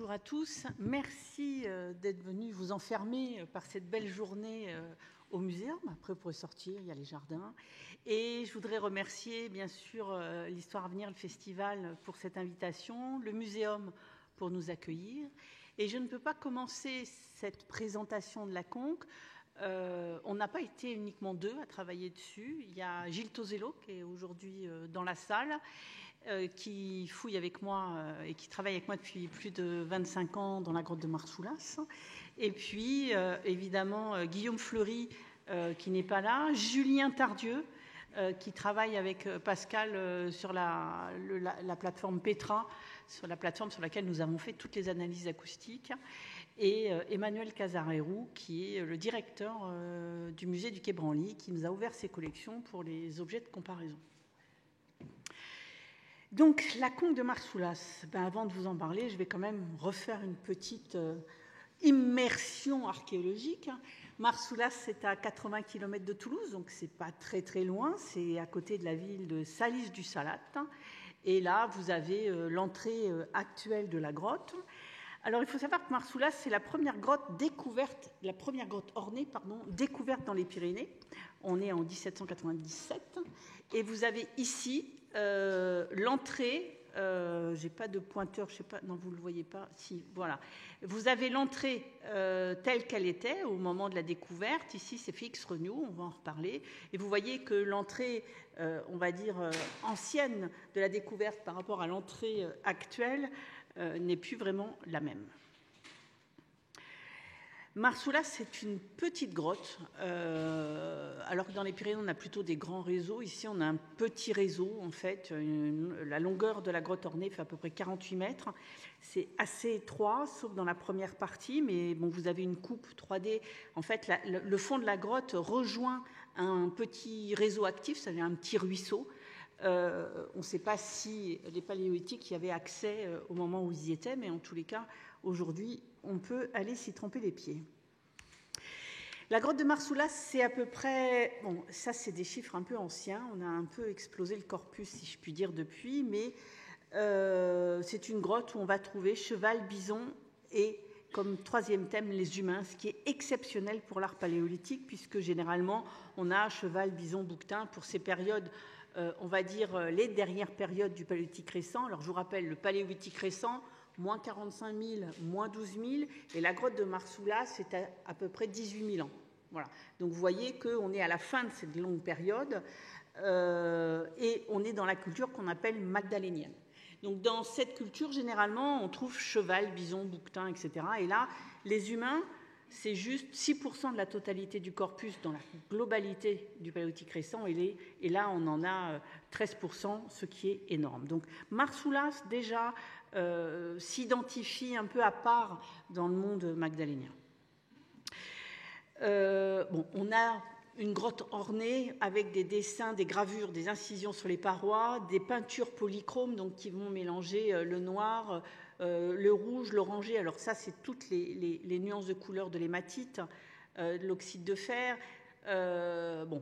Bonjour à tous. Merci d'être venus vous enfermer par cette belle journée au muséum. Après, vous pourrez sortir, il y a les jardins. Et je voudrais remercier, bien sûr, l'Histoire à venir, le festival, pour cette invitation, le muséum pour nous accueillir. Et je ne peux pas commencer cette présentation de la conque. On n'a pas été uniquement deux à travailler dessus. Il y a Gilles Tosello, qui est aujourd'hui dans la salle, qui fouille avec moi et qui travaille avec moi depuis plus de 25 ans dans la grotte de Marsoulas. Et puis, évidemment, Guillaume Fleury, qui n'est pas là. Julien Tardieu, qui travaille avec Pascal sur la plateforme Petra, sur la plateforme sur laquelle nous avons fait toutes les analyses acoustiques. Et Emmanuel Casarero, qui est le directeur du musée du Quai Branly, qui nous a ouvert ses collections pour les objets de comparaison. Donc, la conque de Marsoulas, avant de vous en parler, je vais quand même refaire une petite immersion archéologique. Marsoulas, c'est à 80 km de Toulouse, donc c'est pas très très loin, c'est à côté de la ville de Salis du Salat. Et là, vous avez l'entrée actuelle de la grotte. Alors, il faut savoir que Marsoulas, c'est la première grotte découverte, la première grotte ornée, découverte dans les Pyrénées. On est en 1797. Et vous avez ici l'entrée, j'ai pas de pointeur, je sais pas, non, vous le voyez pas, si, voilà. Vous avez l'entrée telle qu'elle était au moment de la découverte. Ici, c'est Félix Regnault, on va en reparler. Et vous voyez que l'entrée, on va dire, ancienne de la découverte par rapport à l'entrée actuelle n'est plus vraiment la même. Marsoulas, c'est une petite grotte, alors que dans les Pyrénées, on a plutôt des grands réseaux. Ici, on a un petit réseau, en fait. La longueur de la grotte ornée fait à peu près 48 mètres. C'est assez étroit, sauf dans la première partie, mais bon, vous avez une coupe 3D. En fait, le fond de la grotte rejoint un petit réseau actif, c'est-à-dire un petit ruisseau. On ne sait pas si les paléolithiques y avaient accès au moment où ils y étaient, mais en tous les cas, aujourd'hui, on peut aller s'y tremper les pieds. La grotte de Marsoulas, c'est à peu près... Bon, ça, c'est des chiffres un peu anciens. On a un peu explosé le corpus, si je puis dire, depuis, mais c'est une grotte où on va trouver cheval, bison et, comme troisième thème, les humains, ce qui est exceptionnel pour l'art paléolithique, puisque généralement, on a cheval, bison, bouquetin pour ces périodes... on va dire les dernières périodes du paléolithique récent. Alors, je vous rappelle, le paléolithique récent, moins 45 000, moins 12 000, et la grotte de Marsoulas, c'est à peu près 18 000 ans. Voilà. Donc, vous voyez qu'on est à la fin de cette longue période, et on est dans la culture qu'on appelle magdalénienne. Donc, dans cette culture, généralement, on trouve cheval, bison, bouquetin, etc. Et là, les humains, c'est juste 6% de la totalité du corpus dans la globalité du paléolithique récent. Et là, on en a 13%, ce qui est énorme. Donc, Marsoulas, déjà, s'identifie un peu à part dans le monde magdalénien. On a une grotte ornée avec des dessins, des gravures, des incisions sur les parois, des peintures polychromes, donc qui vont mélanger le noir, le rouge, l'orangé. Alors ça, c'est toutes les nuances de couleurs de l'hématite, de l'oxyde de fer.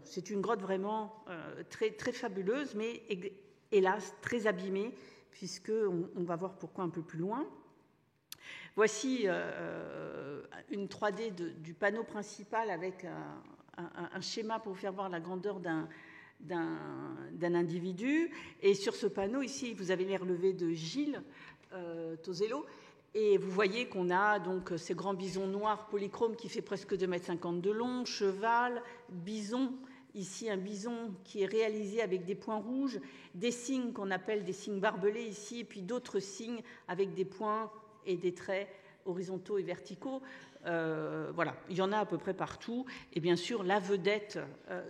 C'est une grotte vraiment très, très fabuleuse, mais hélas, très abîmée, puisqu'on va voir pourquoi un peu plus loin. Voici une 3D du panneau principal avec un schéma pour vous faire voir la grandeur d'un individu. Et sur ce panneau, ici, vous avez les relevés de Gilles Tosello. Et vous voyez qu'on a donc ces grands bisons noirs polychromes qui fait presque 2,50 m de long, cheval, bison. Ici, un bison qui est réalisé avec des points rouges, des signes qu'on appelle des signes barbelés ici, et puis d'autres signes avec des points et des traits horizontaux et verticaux. Voilà, il y en a à peu près partout. Et bien sûr, la vedette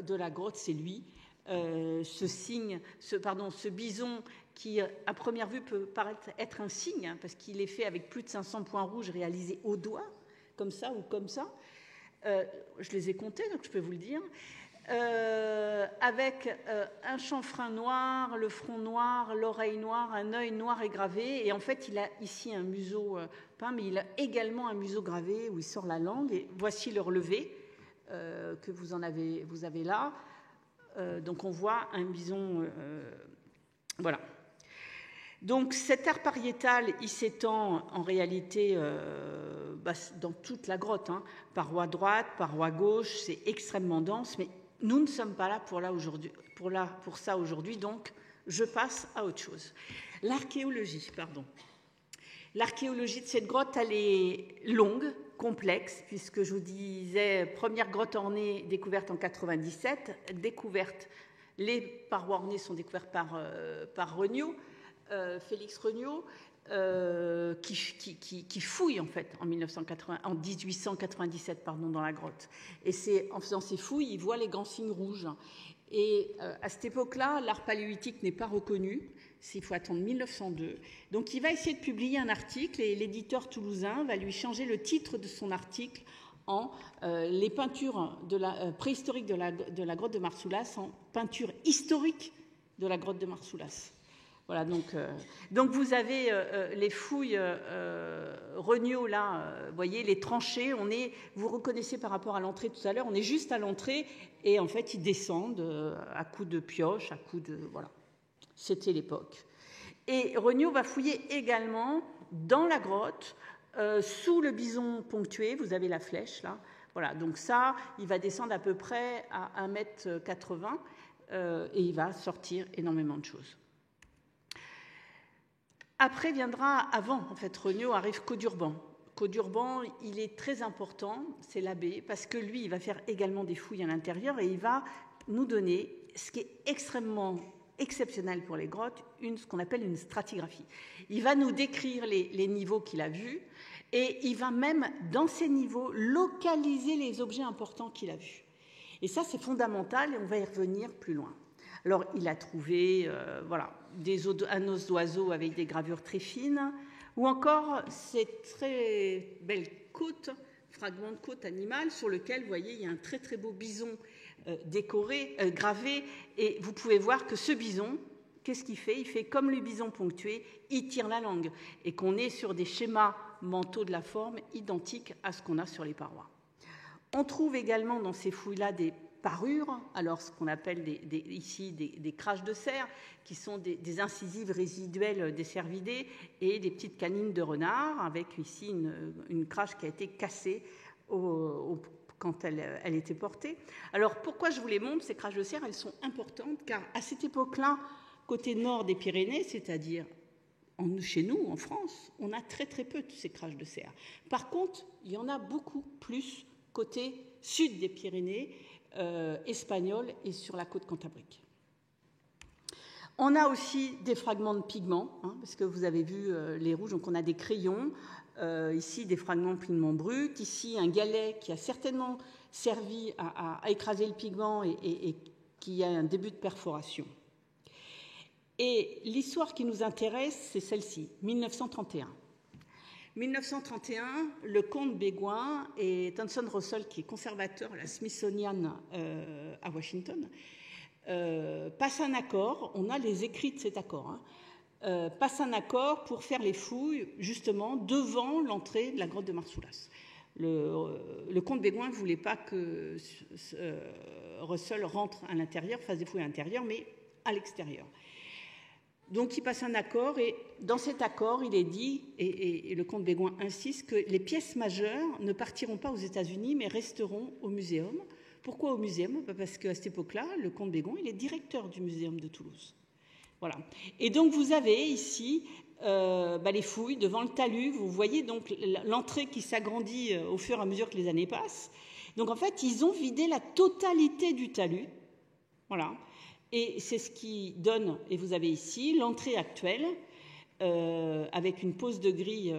de la grotte, c'est lui. Ce bison qui, à première vue, peut paraître être un signe, hein, parce qu'il est fait avec plus de 500 points rouges réalisés au doigt, comme ça ou comme ça. Je les ai comptés, donc je peux vous le dire. Avec un chanfrein noir, le front noir, l'oreille noire, un œil noir et gravé. Et en fait, il a ici un museau peint, mais il a également un museau gravé où il sort la langue. Et voici le relevé que vous avez là. Donc on voit un bison... voilà. Donc cet art pariétal, il s'étend en réalité dans toute la grotte, hein. Paroi droite, paroi gauche, c'est extrêmement dense, mais nous ne sommes pas là pour ça aujourd'hui, donc je passe à autre chose. L'archéologie, pardon. L'archéologie de cette grotte, elle est longue, complexe, puisque je vous disais, première grotte ornée découverte en 97, les parois ornées sont découvertes par Regnault, Félix Regnault, qui fouille en fait en 1897 dans la grotte. Et c'est en faisant ces fouilles, il voit les grands signes rouges. Et à cette époque-là, l'art paléolithique n'est pas reconnu. Il faut attendre 1902. Donc il va essayer de publier un article et l'éditeur toulousain va lui changer le titre de son article en les peintures préhistoriques de la grotte de Marsoulas en peinture historique de la grotte de Marsoulas. Voilà, donc vous avez les fouilles Regnault là, vous voyez les tranchées, vous reconnaissez par rapport à l'entrée tout à l'heure, on est juste à l'entrée et en fait ils descendent à coups de pioche, à coups de... Voilà, c'était l'époque. Et Regnault va fouiller également dans la grotte, sous le bison ponctué, vous avez la flèche là, voilà, donc ça, il va descendre à peu près à 1,80 m et il va sortir énormément de choses. Après viendra, avant, en fait, Regnault arrive Caudurban. Caudurban, il est très important, c'est l'abbé, parce que lui, il va faire également des fouilles à l'intérieur et il va nous donner ce qui est extrêmement exceptionnel pour les grottes, ce qu'on appelle une stratigraphie. Il va nous décrire les niveaux qu'il a vus et il va même, dans ces niveaux, localiser les objets importants qu'il a vus. Et ça, c'est fondamental et on va y revenir plus loin. Alors, il a trouvé un os d'oiseau avec des gravures très fines, ou encore cette très belle côte, fragment de côte animale, sur lequel, vous voyez, il y a un très très beau bison gravé, et vous pouvez voir que ce bison, qu'est-ce qu'il fait ? Il fait comme le bison ponctué, il tire la langue, et qu'on est sur des schémas mentaux de la forme identiques à ce qu'on a sur les parois. On trouve également dans ces fouilles-là des parures, alors ce qu'on appelle ici des craches de cerf, qui sont des incisives résiduelles des cervidés et des petites canines de renard, avec ici une crache qui a été cassée quand elle était portée. Alors pourquoi je vous les montre, ces craches de cerf, elles sont importantes, car à cette époque-là, côté nord des Pyrénées, c'est-à-dire chez nous, en France, on a très très peu de ces craches de cerf. Par contre, il y en a beaucoup plus côté sud des Pyrénées, espagnoles et sur la côte cantabrique. On a aussi des fragments de pigments, parce que vous avez vu les rouges, donc on a des crayons, ici des fragments de pigments bruts, ici un galet qui a certainement servi à écraser le pigment et qui a un début de perforation. Et l'histoire qui nous intéresse, c'est celle-ci, 1931. 1931, le comte Bégoin et Thomson Russell, qui est conservateur à la Smithsonian à Washington, passent un accord, on a les écrits de cet accord, passent un accord pour faire les fouilles justement devant l'entrée de la grotte de Marsoulas. Le comte Bégoin ne voulait pas que Russell rentre à l'intérieur, fasse des fouilles à l'intérieur, mais à l'extérieur. Donc il passe un accord et dans cet accord, il est dit, et le comte Bégoin insiste, que les pièces majeures ne partiront pas aux États-Unis mais resteront au muséum. Pourquoi au muséum ? Parce qu'à cette époque-là, le comte Bégoin, il est directeur du muséum de Toulouse. Voilà. Et donc vous avez ici les fouilles devant le talus. Vous voyez donc l'entrée qui s'agrandit au fur et à mesure que les années passent. Donc en fait, ils ont vidé la totalité du talus. Voilà. Et c'est ce qui donne, et vous avez ici, l'entrée actuelle, avec une pose de grille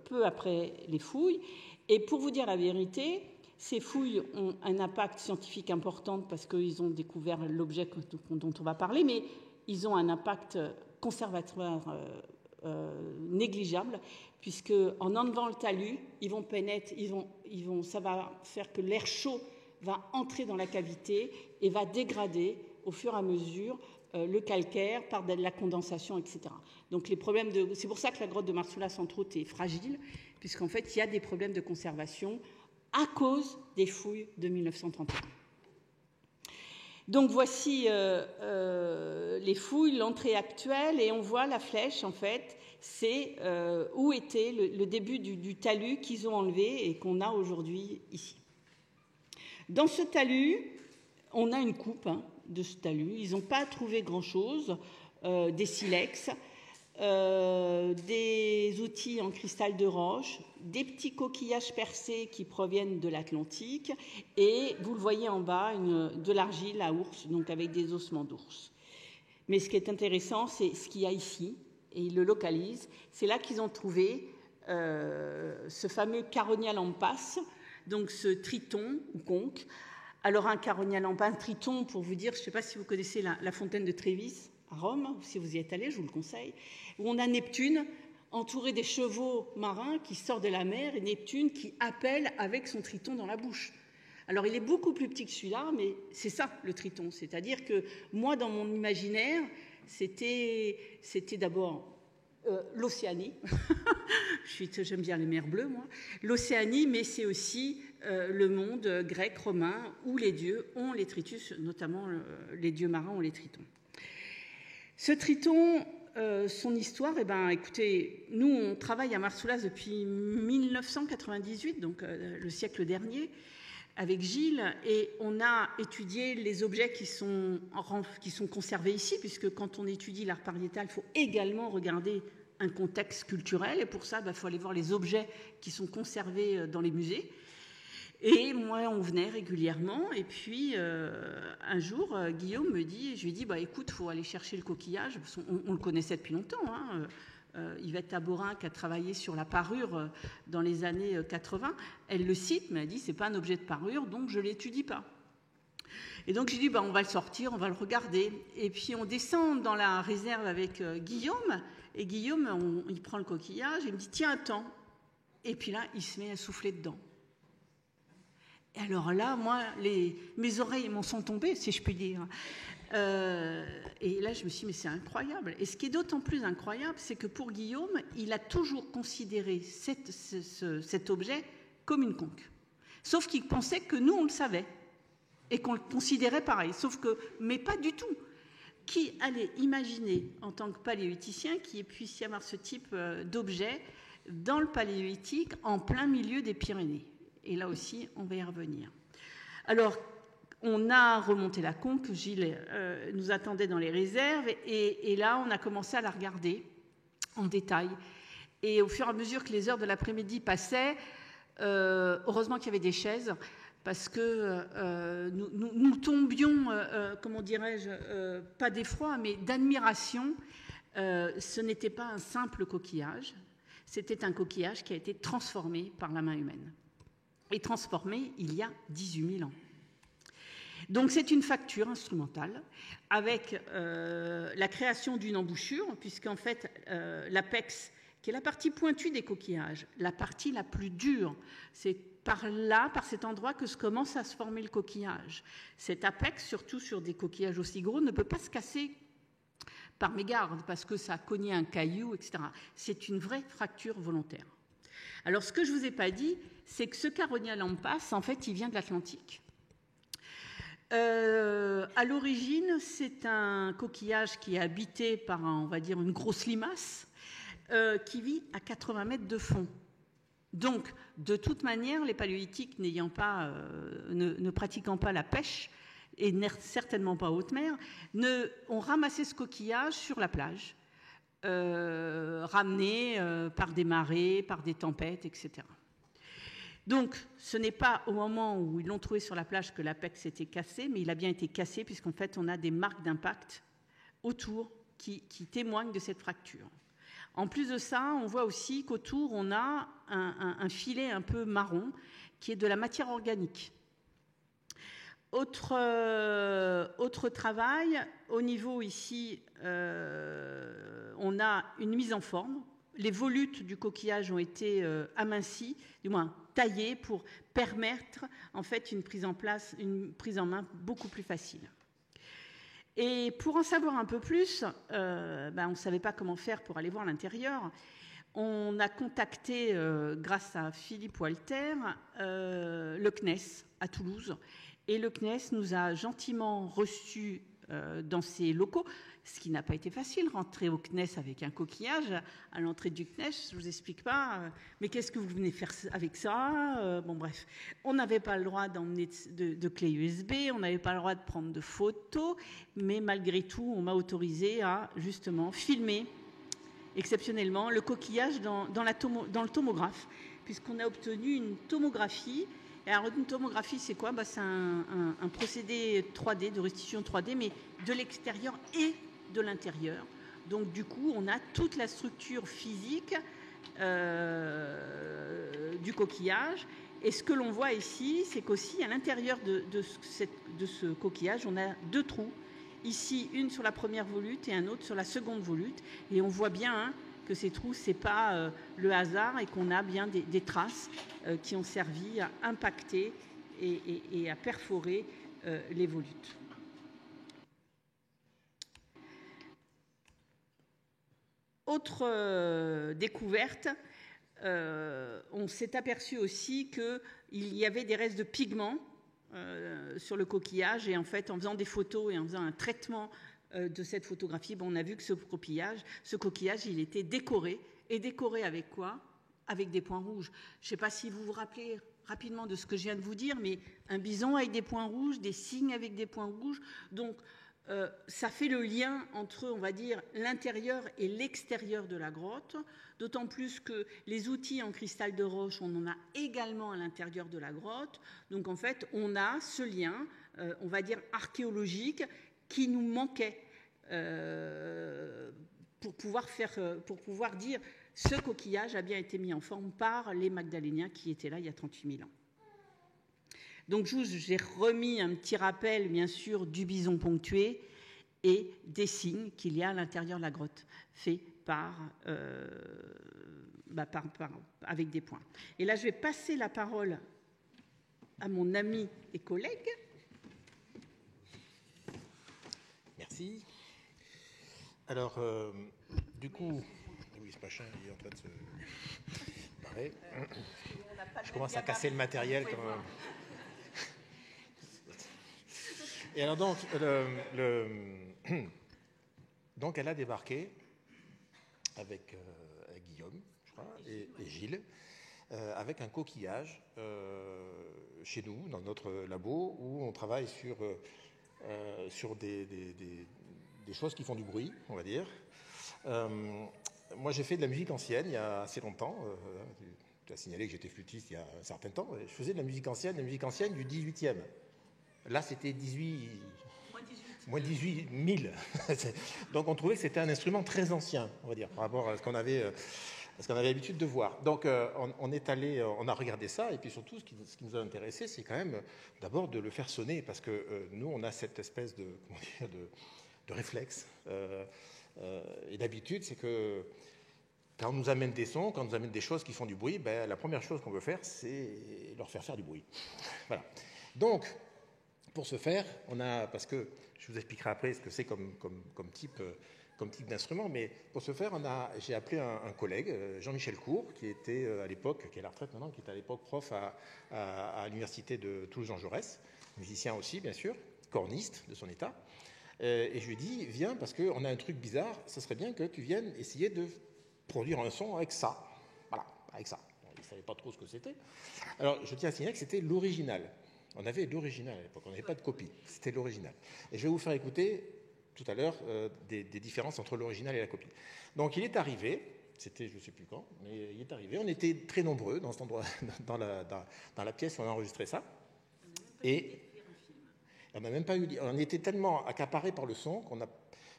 peu après les fouilles. Et pour vous dire la vérité, ces fouilles ont un impact scientifique important parce qu'ils ont découvert l'objet dont on va parler, mais ils ont un impact conservatoire négligeable, puisque en enlevant le talus, ça va faire que l'air chaud va entrer dans la cavité et va dégrader au fur et à mesure le calcaire par de la condensation, etc. Donc c'est pour ça que la grotte de Marsoulas, entre autres, est fragile, puisqu'en fait, il y a des problèmes de conservation à cause des fouilles de 1931. Donc voici les fouilles, l'entrée actuelle, et on voit la flèche, en fait, c'est où était le début du talus qu'ils ont enlevé et qu'on a aujourd'hui ici. Dans ce talus, on a une coupe de ce talus. Ils n'ont pas trouvé grand-chose, des silex, des outils en cristal de roche, des petits coquillages percés qui proviennent de l'Atlantique, et vous le voyez en bas, de l'argile à ours, donc avec des ossements d'ours. Mais ce qui est intéressant, c'est ce qu'il y a ici, et ils le localisent. C'est là qu'ils ont trouvé ce fameux Caronia lampas, donc ce triton ou conque. Alors un Caronia lampas, un triton, pour vous dire, je ne sais pas si vous connaissez la fontaine de Trévis à Rome, si vous y êtes allé, je vous le conseille, où on a Neptune entouré des chevaux marins qui sortent de la mer, et Neptune qui appelle avec son triton dans la bouche. Alors il est beaucoup plus petit que celui-là, mais c'est ça le triton. C'est-à-dire que moi, dans mon imaginaire, c'était d'abord l'Océanie. J'aime bien les mers bleues, moi. L'Océanie, mais c'est aussi le monde grec, romain, où les dieux ont les tritus, notamment les dieux marins ont les tritons. Ce triton, son histoire, eh ben, écoutez, nous, on travaille à Marsoulas depuis 1998, donc le siècle dernier, avec Gilles, et on a étudié les objets qui sont conservés ici, puisque quand on étudie l'art pariétal, il faut également regarder un contexte culturel, et pour ça, il faut aller voir les objets qui sont conservés dans les musées. Et moi, on venait régulièrement, et puis un jour, Guillaume me dit, je lui dis, écoute, il faut aller chercher le coquillage, parce on le connaissait depuis longtemps, Yvette Taborin, qui a travaillé sur la parure dans les années 80, elle le cite, mais elle dit, c'est pas un objet de parure, donc je l'étudie pas. Et donc je dis, on va le sortir, on va le regarder. Et puis on descend dans la réserve avec Guillaume, et Guillaume, il prend le coquillage, et il me dit, tiens, attends. Et puis là, il se met à souffler dedans. Et alors là, moi, mes oreilles m'en sont tombées, si je puis dire. Et là, je me suis dit, mais c'est incroyable. Et ce qui est d'autant plus incroyable, c'est que pour Guillaume, il a toujours considéré cet objet comme une conque. Sauf qu'il pensait que nous, on le savait et qu'on le considérait pareil. Mais pas du tout. Qui allait imaginer, en tant que paléolithicien, qu'il puisse y avoir ce type d'objet dans le paléolithique, en plein milieu des Pyrénées? Et là aussi, on va y revenir. Alors, on a remonté la conque, Gilles nous attendait dans les réserves, et là, on a commencé à la regarder en détail. Et au fur et à mesure que les heures de l'après-midi passaient, heureusement qu'il y avait des chaises, parce que nous tombions, comment dirais-je, pas d'effroi, mais d'admiration. Ce n'était pas un simple coquillage, c'était un coquillage qui a été transformé par la main humaine. Et transformé il y a 18 000 ans. Donc c'est une facture instrumentale avec la création d'une embouchure, puisqu'en fait l'apex, qui est la partie pointue des coquillages, la partie la plus dure, c'est par là, par cet endroit que commence à se former le coquillage. Cet apex, surtout sur des coquillages aussi gros, ne peut pas se casser par mégarde, parce que ça a cogné un caillou, etc. C'est une vraie fracture volontaire. Alors ce que je ne vous ai pas dit, c'est que ce Caronia lampas, en fait, il vient de l'Atlantique. À l'origine, c'est un coquillage qui est habité par, on va dire, une grosse limace qui vit à 80 mètres de fond. Donc, de toute manière, les paléolithiques ne pratiquant pas la pêche, et certainement pas à haute mer, ont ramassé ce coquillage sur la plage, ramené par des marées, par des tempêtes, etc. Donc, ce n'est pas au moment où ils l'ont trouvé sur la plage que l'apex s'était cassé, mais il a bien été cassé, puisqu'en fait, on a des marques d'impact autour qui témoignent de cette fracture. En plus de ça, on voit aussi qu'autour, on a un filet un peu marron, qui est de la matière organique. Autre travail, au niveau ici, on a une mise en forme. Les volutes du coquillage ont été amincies, du moins taillées, pour permettre en fait une prise en main beaucoup plus facile. Et pour en savoir un peu plus, on ne savait pas comment faire pour aller voir l'intérieur. On a contacté, grâce à Philippe Walter, le CNES à Toulouse. Et le CNES nous a gentiment reçus dans ses locaux, ce qui n'a pas été facile, rentrer au CNES avec un coquillage à l'entrée du CNES, je ne vous explique pas, mais qu'est-ce que vous venez faire avec ça? Bon bref, on n'avait pas le droit d'emmener de clé USB, on n'avait pas le droit de prendre de photos, mais malgré tout, on m'a autorisé à justement filmer exceptionnellement le coquillage dans le tomographe, puisqu'on a obtenu une tomographie. Et alors, une tomographie, c'est quoi? C'est un procédé 3D, de restitution 3D, mais de l'extérieur et de l'intérieur. Donc, du coup, on a toute la structure physique du coquillage. Et ce que l'on voit ici, c'est qu'aussi, à l'intérieur de ce coquillage, on a 2 trous. Ici, une sur la première volute et un autre sur la seconde volute. Et on voit bien que ces trous, ce n'est pas le hasard et qu'on a bien des traces qui ont servi à impacter et à perforer les volutes. Autre découverte, on s'est aperçu aussi qu'il y avait des restes de pigments sur le coquillage, et en fait, en faisant des photos et en faisant un traitement de cette photographie, on a vu que ce coquillage, il était décoré. Et décoré avec quoi? Avec des points rouges. Je ne sais pas si vous vous rappelez rapidement de ce que je viens de vous dire, mais un bison avec des points rouges, des cygnes avec des points rouges. Donc, ça fait le lien entre, on va dire, l'intérieur et l'extérieur de la grotte, d'autant plus que les outils en cristal de roche, on en a également à l'intérieur de la grotte. Donc, en fait, on a ce lien, on va dire, archéologique qui nous manquait pour pouvoir dire ce coquillage a bien été mis en forme par les Magdaléniens qui étaient là il y a 38 000 ans. Donc, j'ai remis un petit rappel, bien sûr, du bison ponctué et des signes qu'il y a à l'intérieur de la grotte, faits avec des points. Et là, je vais passer la parole à mon ami et collègue. Merci. Alors, du coup, oui, ce machin il est en train de se barrer. Je commence à casser le matériel quand même. Et alors donc, donc elle a débarqué avec Guillaume, je crois, et Gilles, avec un coquillage chez nous, dans notre labo, où on travaille sur des choses qui font du bruit, on va dire. Moi, j'ai fait de la musique ancienne il y a assez longtemps. Tu as signalé que j'étais flûtiste il y a un certain temps. Je faisais de la musique ancienne du 18e. Là, c'était moins 18 000. Donc, on trouvait que c'était un instrument très ancien, on va dire, par rapport à ce qu'on avait l'habitude de voir. Donc, on est allé, on a regardé ça, et puis surtout, ce qui nous a intéressé, c'est quand même d'abord de le faire sonner, parce que nous, on a cette espèce de réflexe et d'habitude, c'est que quand on nous amène des sons, quand on nous amène des choses qui font du bruit, la première chose qu'on veut faire, c'est leur faire du bruit. Voilà. Donc, pour ce faire, parce que je vous expliquerai après ce que c'est comme type d'instrument, mais pour ce faire, j'ai appelé un collègue, Jean-Michel Cour, qui était à l'époque, qui est à la retraite maintenant, qui était à l'époque prof à l'université de Toulouse-Jean Jaurès, musicien aussi, bien sûr, corniste de son état. Et je lui ai dit, viens, parce qu'on a un truc bizarre, ça serait bien que tu viennes essayer de produire un son avec ça. Voilà, avec ça. Il ne savait pas trop ce que c'était. Alors, je tiens à signaler que c'était l'original. On avait l'original à l'époque, on n'avait pas de copie. C'était l'original. Et je vais vous faire écouter tout à l'heure des différences entre l'original et la copie. Donc, il est arrivé, c'était je ne sais plus quand, mais il est arrivé, on était très nombreux dans cet endroit, dans la pièce où on a enregistré ça. Et on n'a même pas eu, on était tellement accaparés par le son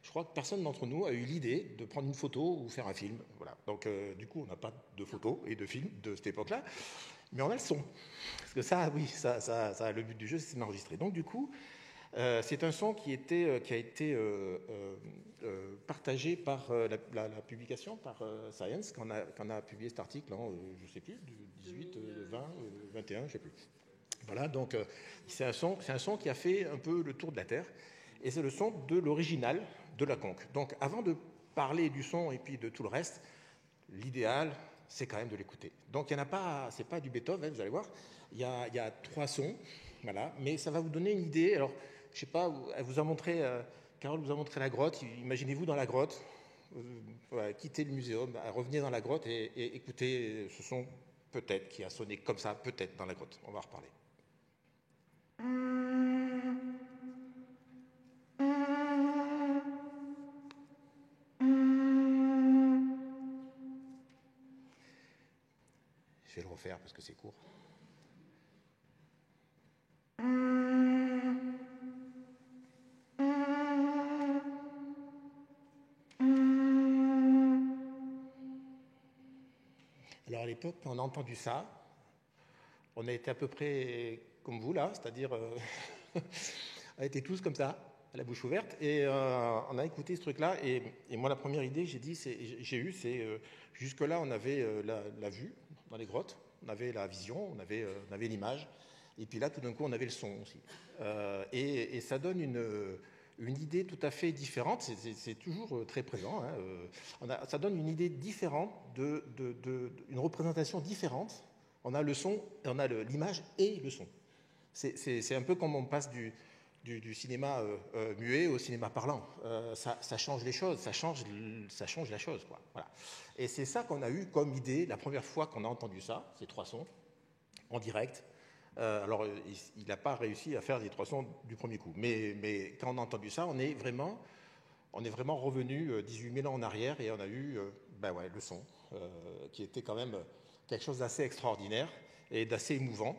je crois que personne d'entre nous a eu l'idée de prendre une photo ou faire un film. Voilà. Donc, du coup, on n'a pas de photos et de films de cette époque-là, mais on a le son. Parce que ça, oui, ça, le but du jeu, c'est d'enregistrer. Donc, du coup, c'est un son qui a été partagé par la publication, par Science, quand on a publié cet article en, je ne sais plus, 18, 20, 21, je ne sais plus. Voilà, donc c'est un son qui a fait un peu le tour de la Terre, et c'est le son de l'original de la conque. Donc avant de parler du son et puis de tout le reste, l'idéal, c'est quand même de l'écouter. Donc il y en a pas, c'est pas du Beethoven, vous allez voir, il y a 3 sons, Voilà, mais ça va vous donner une idée. Alors, je sais pas, elle vous a montré, Carole vous a montré la grotte. Imaginez-vous dans la grotte, voilà, quittez le muséum, revenez dans la grotte et écoutez ce son peut-être qui a sonné comme ça, peut-être dans la grotte. On va en reparler. Je vais le refaire parce que c'est court. Alors à l'époque, quand on a entendu ça, on a été à peu près comme vous là, c'est-à-dire on était tous comme ça, à la bouche ouverte, et on a écouté ce truc-là. Et moi, la première idée que j'ai eue, c'est jusque-là, on avait la vue dans les grottes, on avait la vision, on avait l'image, et puis là, tout d'un coup, on avait le son aussi. Et ça donne une idée tout à fait différente, c'est toujours très présent, hein, ça donne une idée différente, une représentation différente. On a le son, on a l'image et le son. C'est un peu comme on passe du cinéma muet au cinéma parlant. Ça change les choses, ça change la chose, quoi. Voilà. Et c'est ça qu'on a eu comme idée la première fois qu'on a entendu ça, ces trois sons, en direct. Alors, il n'a pas réussi à faire les trois sons du premier coup. Mais quand on a entendu ça, on est vraiment revenu 18 000 ans en arrière et on a eu le son, qui était quand même quelque chose d'assez extraordinaire et d'assez émouvant.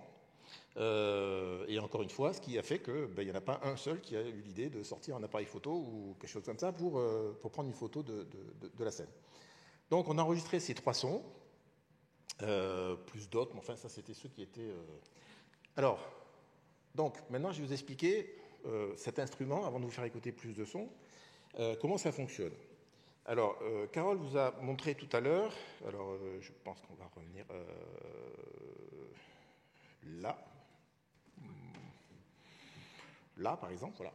Et encore une fois, ce qui a fait qu'il n'y en a pas un seul qui a eu l'idée de sortir un appareil photo ou quelque chose comme ça pour prendre une photo de la scène. Donc on a enregistré ces trois sons, plus d'autres, mais enfin ça c'était ceux qui étaient... Alors, donc maintenant je vais vous expliquer cet instrument, avant de vous faire écouter plus de sons, comment ça fonctionne. Alors, Carole vous a montré tout à l'heure, alors je pense qu'on va revenir là, par exemple, voilà.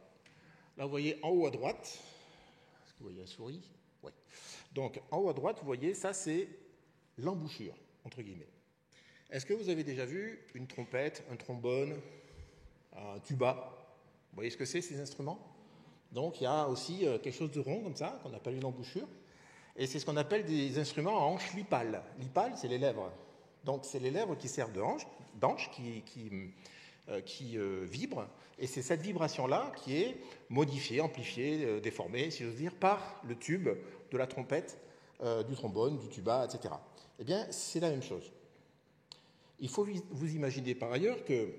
Là, vous voyez en haut à droite, est-ce que vous voyez la souris? Oui. Donc, en haut à droite, vous voyez, ça, c'est l'embouchure, entre guillemets. Est-ce que vous avez déjà vu une trompette, un trombone, un tuba? Vous voyez ce que c'est, ces instruments? Donc, il y a aussi quelque chose de rond, comme ça, qu'on appelle une embouchure. Et c'est ce qu'on appelle des instruments à hanche lipale. Lipale, c'est les lèvres. Donc, c'est les lèvres qui servent d'anche, qui vibre, et c'est cette vibration-là qui est modifiée, amplifiée, déformée, si j'ose dire, par le tube de la trompette, du trombone, du tuba, etc. Eh bien, c'est la même chose. Il faut vous imaginer par ailleurs que,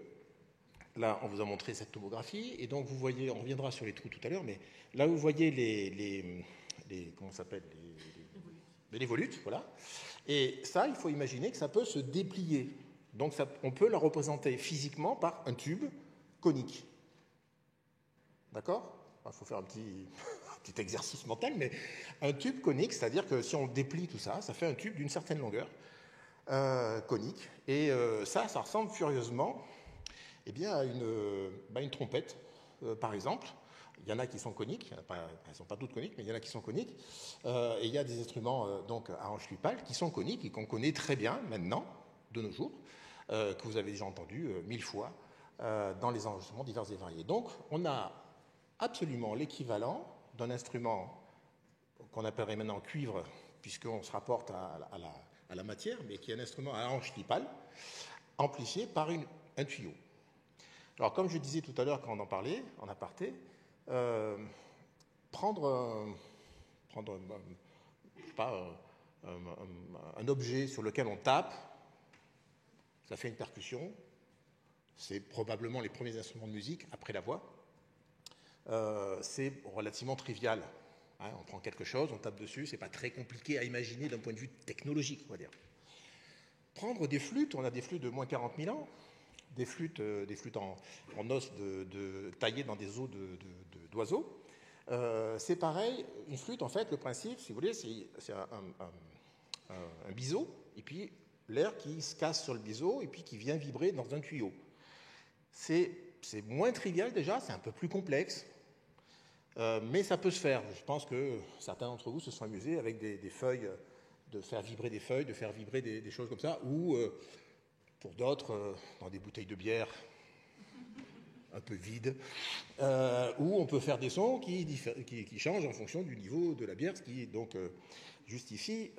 là, on vous a montré cette tomographie, et donc vous voyez, on reviendra sur les trous tout à l'heure, mais là, vous voyez comment ça s'appelle, les volutes, voilà. Et ça, il faut imaginer que ça peut se déplier. Donc on peut la représenter physiquement par un tube conique. D'accord? Il faut faire un petit exercice mental, mais un tube conique, c'est-à-dire que si on déplie tout ça, ça fait un tube d'une certaine longueur, conique. Et ça ressemble furieusement à une trompette, par exemple. Il y en a qui sont coniques, elles ne sont pas toutes coniques, mais il y en a qui sont coniques. Et il y a des instruments donc, à hanche lipale qui sont coniques et qu'on connaît très bien maintenant, de nos jours, que vous avez déjà entendu 1000 fois dans les enregistrements divers et variés. Donc, on a absolument l'équivalent d'un instrument qu'on appellerait maintenant cuivre, puisqu'on se rapporte à la matière, mais qui est un instrument à hanche lipale, amplifié par un tuyau. Alors, comme je disais tout à l'heure quand on en parlait, en aparté, prendre un objet sur lequel on tape, ça fait une percussion, c'est probablement les premiers instruments de musique après la voix. C'est relativement trivial. Hein, on prend quelque chose, on tape dessus, c'est pas très compliqué à imaginer d'un point de vue technologique, on va dire. Prendre des flûtes, on a des flûtes de moins 40 000 ans, des flûtes en os taillées dans des os d'oiseaux. C'est pareil, une flûte, en fait, le principe, si vous voulez, c'est un biseau, et puis l'air qui se casse sur le biseau, et puis qui vient vibrer dans un tuyau. C'est moins trivial déjà, c'est un peu plus complexe, mais ça peut se faire. Je pense que certains d'entre vous se sont amusés avec des feuilles, de faire vibrer des feuilles, de faire vibrer des choses comme ça, ou pour d'autres, dans des bouteilles de bière. un peu vide, où on peut faire des sons qui changent en fonction du niveau de la bière, ce qui donc justifie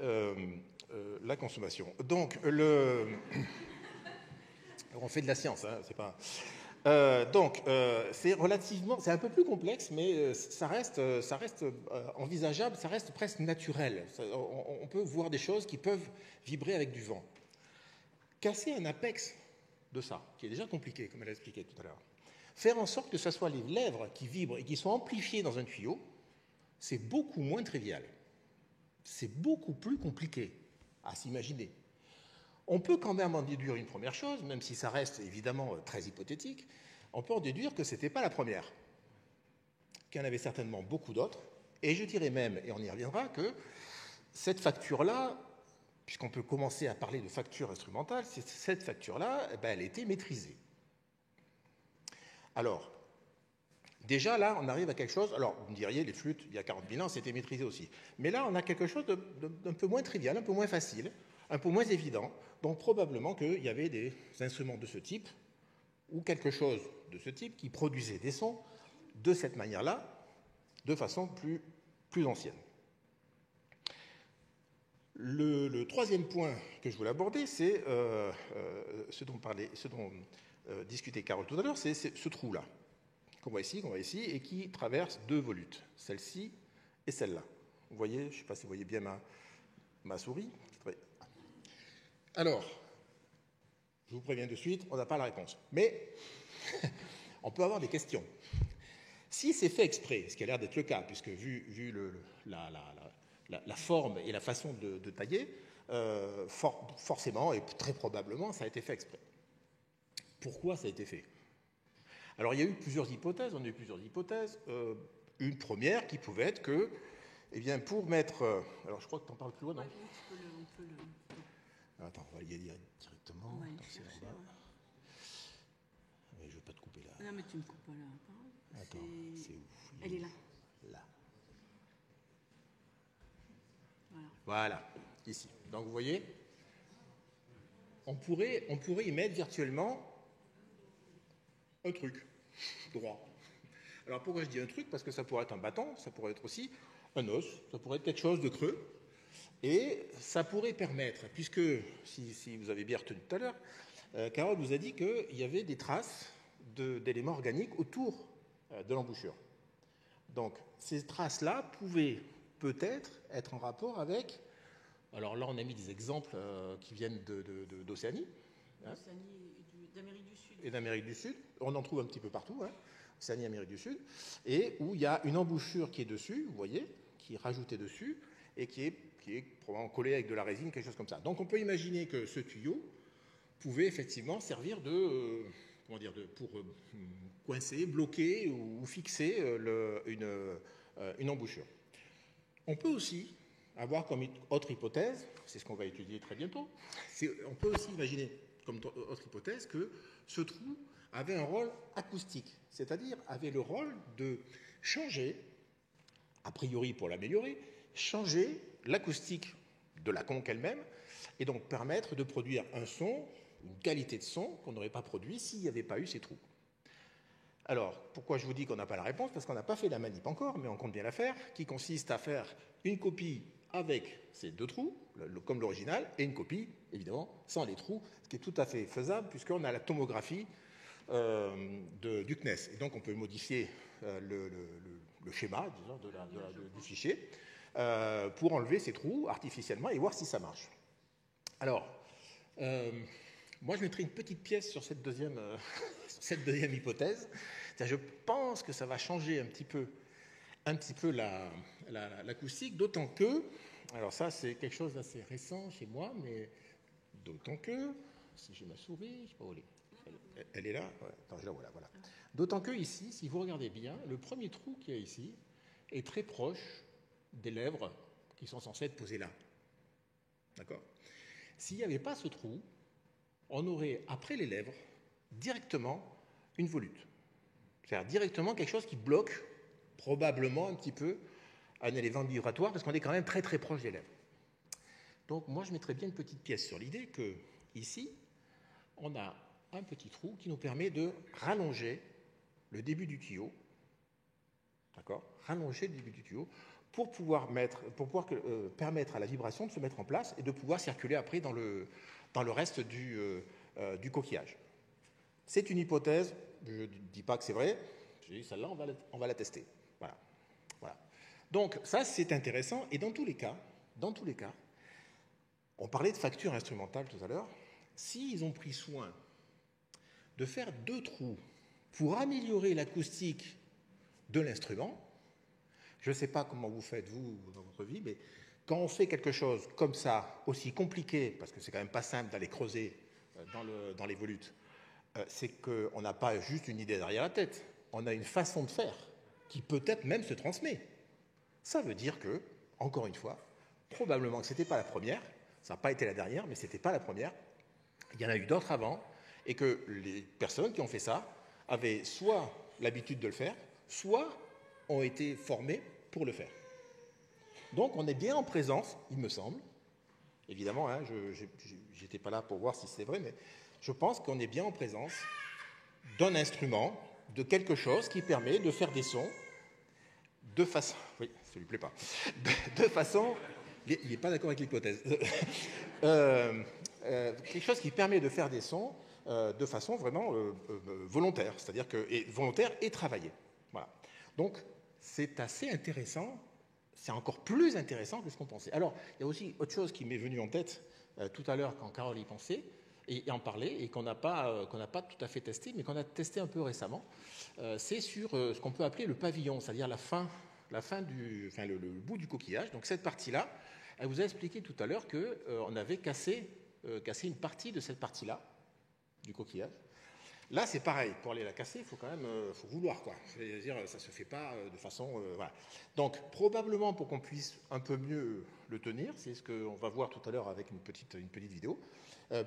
la consommation. Donc, on fait de la science, hein, c'est pas... c'est un peu plus complexe, mais ça reste envisageable, ça reste presque naturel. On peut voir des choses qui peuvent vibrer avec du vent. Casser un apex de ça, qui est déjà compliqué, comme elle a expliqué tout à l'heure, faire en sorte que ce soit les lèvres qui vibrent et qui sont amplifiées dans un tuyau, c'est beaucoup moins trivial. C'est beaucoup plus compliqué à s'imaginer. On peut quand même en déduire une première chose, même si ça reste évidemment très hypothétique, on peut en déduire que ce n'était pas la première, qu'il y en avait certainement beaucoup d'autres, et je dirais même, et on y reviendra, que cette facture-là, puisqu'on peut commencer à parler de facture instrumentale, cette facture-là, elle était maîtrisée. Alors, déjà là, on arrive à quelque chose, alors vous me diriez, les flûtes, il y a 40 000 ans, c'était maîtrisé aussi, mais là, on a quelque chose d'un peu moins trivial, un peu moins facile, un peu moins évident, donc probablement qu'il y avait des instruments de ce type, ou quelque chose de ce type qui produisait des sons de cette manière-là, de façon plus ancienne. Le troisième point que je voulais aborder, c'est ce dont discutait Carole tout à l'heure, c'est ce trou-là, qu'on voit ici, et qui traverse deux volutes, celle-ci et celle-là. Vous voyez, je ne sais pas si vous voyez bien ma souris. Alors, je vous préviens de suite, on n'a pas la réponse. Mais on peut avoir des questions. Si c'est fait exprès, ce qui a l'air d'être le cas, puisque vu la forme et la façon de tailler, forcément et très probablement, ça a été fait exprès. Pourquoi ça a été fait? Alors, il y a eu plusieurs hypothèses. Une première qui pouvait être que, eh bien, pour mettre... alors, je crois que tu en parles plus loin, non? Oui, on peut le... Attends, on va y aller directement. On va y chercher, ouais. Mais je ne vais pas te couper là. Non, mais tu ne me coupes pas là. Attends, c'est où? Elle est là. Là. Voilà, ici. Donc, vous voyez, on pourrait y mettre virtuellement un truc droit. Alors, pourquoi je dis un truc? Parce que ça pourrait être un bâton, ça pourrait être aussi un os, ça pourrait être quelque chose de creux. Et ça pourrait permettre, puisque, si vous avez bien retenu tout à l'heure, Carole vous a dit qu'il y avait des traces d'éléments organiques autour de l'embouchure. Donc, ces traces-là pouvaient peut-être être en rapport avec... Alors là, on a mis des exemples qui viennent d'Océanie. D'Océanie et d'Amérique du Sud. Et d'Amérique du Sud. On en trouve un petit peu partout, hein. Océanie, Amérique du Sud. Et où il y a une embouchure qui est dessus, vous voyez, qui est rajoutée dessus, et qui est probablement collé avec de la résine, quelque chose comme ça. Donc on peut imaginer que ce tuyau pouvait effectivement servir pour coincer, bloquer ou fixer une embouchure. On peut aussi avoir comme autre hypothèse, c'est ce qu'on va étudier très bientôt, on peut aussi imaginer comme autre hypothèse que ce trou avait un rôle acoustique, c'est-à-dire avait le rôle de changer, a priori pour l'améliorer, changer l'acoustique de la conque elle-même et donc permettre de produire un son, une qualité de son qu'on n'aurait pas produit s'il n'y avait pas eu ces trous. Alors, pourquoi je vous dis qu'on n'a pas la réponse? Parce qu'on n'a pas fait la manip encore, mais on compte bien la faire, qui consiste à faire une copie avec ces deux trous, comme l'original, et une copie, évidemment, sans les trous, ce qui est tout à fait faisable puisqu'on a la tomographie du CNES. Et donc, on peut modifier le schéma, disons, du fichier pour enlever ces trous artificiellement et voir si ça marche. Alors, moi, je mettrai une petite pièce sur cette deuxième hypothèse. Je pense que ça va changer un petit peu l'acoustique, d'autant que, alors ça, c'est quelque chose d'assez récent chez moi, mais d'autant que, si j'ai ma souris, je ne sais pas où elle est là, ouais. Attends, je la vois là, voilà. D'autant que ici, si vous regardez bien, le premier trou qu'il y a ici est très proche des lèvres qui sont censées être posées là. D'accord? S'il n'y avait pas ce trou, on aurait, après les lèvres, directement une volute. C'est-à-dire directement quelque chose qui bloque probablement un petit peu un élément vibratoire, parce qu'on est quand même très très proche des lèvres. Donc moi, je mettrais bien une petite pièce sur l'idée que ici, on a un petit trou qui nous permet de rallonger le début du tuyau, d'accord, rallonger le début du tuyau pour pouvoir, permettre à la vibration de se mettre en place et de pouvoir circuler après dans le reste du coquillage. C'est une hypothèse, je ne dis pas que c'est vrai, j'ai dit celle-là, on va la tester. Voilà. Voilà. Donc ça, c'est intéressant, et dans tous les cas, on parlait de facture instrumentale tout à l'heure, s'ils ont pris soin de faire 2 trous pour améliorer l'acoustique de l'instrument, je ne sais pas comment vous faites, vous, dans votre vie, mais quand on fait quelque chose comme ça, aussi compliqué, parce que c'est quand même pas simple d'aller creuser dans les volutes, c'est qu'on n'a pas juste une idée derrière la tête, on a une façon de faire qui peut-être même se transmet. Ça veut dire que, encore une fois, probablement que ce n'était pas la première, ça n'a pas été la dernière, mais ce n'était pas la première, il y en a eu d'autres avant, et que les personnes qui ont fait ça avaient soit l'habitude de le faire, soit ont été formées pour le faire. Donc on est bien en présence, il me semble, évidemment, hein, je n'étais pas là pour voir si c'est vrai, mais je pense qu'on est bien en présence d'un instrument, de quelque chose qui permet de faire des sons de façon... Oui, ça ne lui plaît pas. De façon... Il n'est pas d'accord avec l'hypothèse. Quelque chose qui permet de faire des sons de façon vraiment volontaire, c'est-à-dire que volontaire et travaillée. Voilà. Donc, c'est assez intéressant, c'est encore plus intéressant que ce qu'on pensait. Alors, il y a aussi autre chose qui m'est venue en tête tout à l'heure quand Carole y pensait, et en parlait, et qu'on n'a pas tout à fait testé, mais qu'on a testé un peu récemment, c'est sur ce qu'on peut appeler le pavillon, c'est-à-dire le bout du coquillage. Donc cette partie-là, elle vous a expliqué tout à l'heure qu'on avait cassé une partie de cette partie-là du coquillage. Là, c'est pareil. Pour aller la casser, il faut quand même faut vouloir, quoi. C'est-à-dire, ça ne se fait pas de façon... voilà. Donc, probablement, pour qu'on puisse un peu mieux le tenir, c'est ce qu'on va voir tout à l'heure avec une petite vidéo,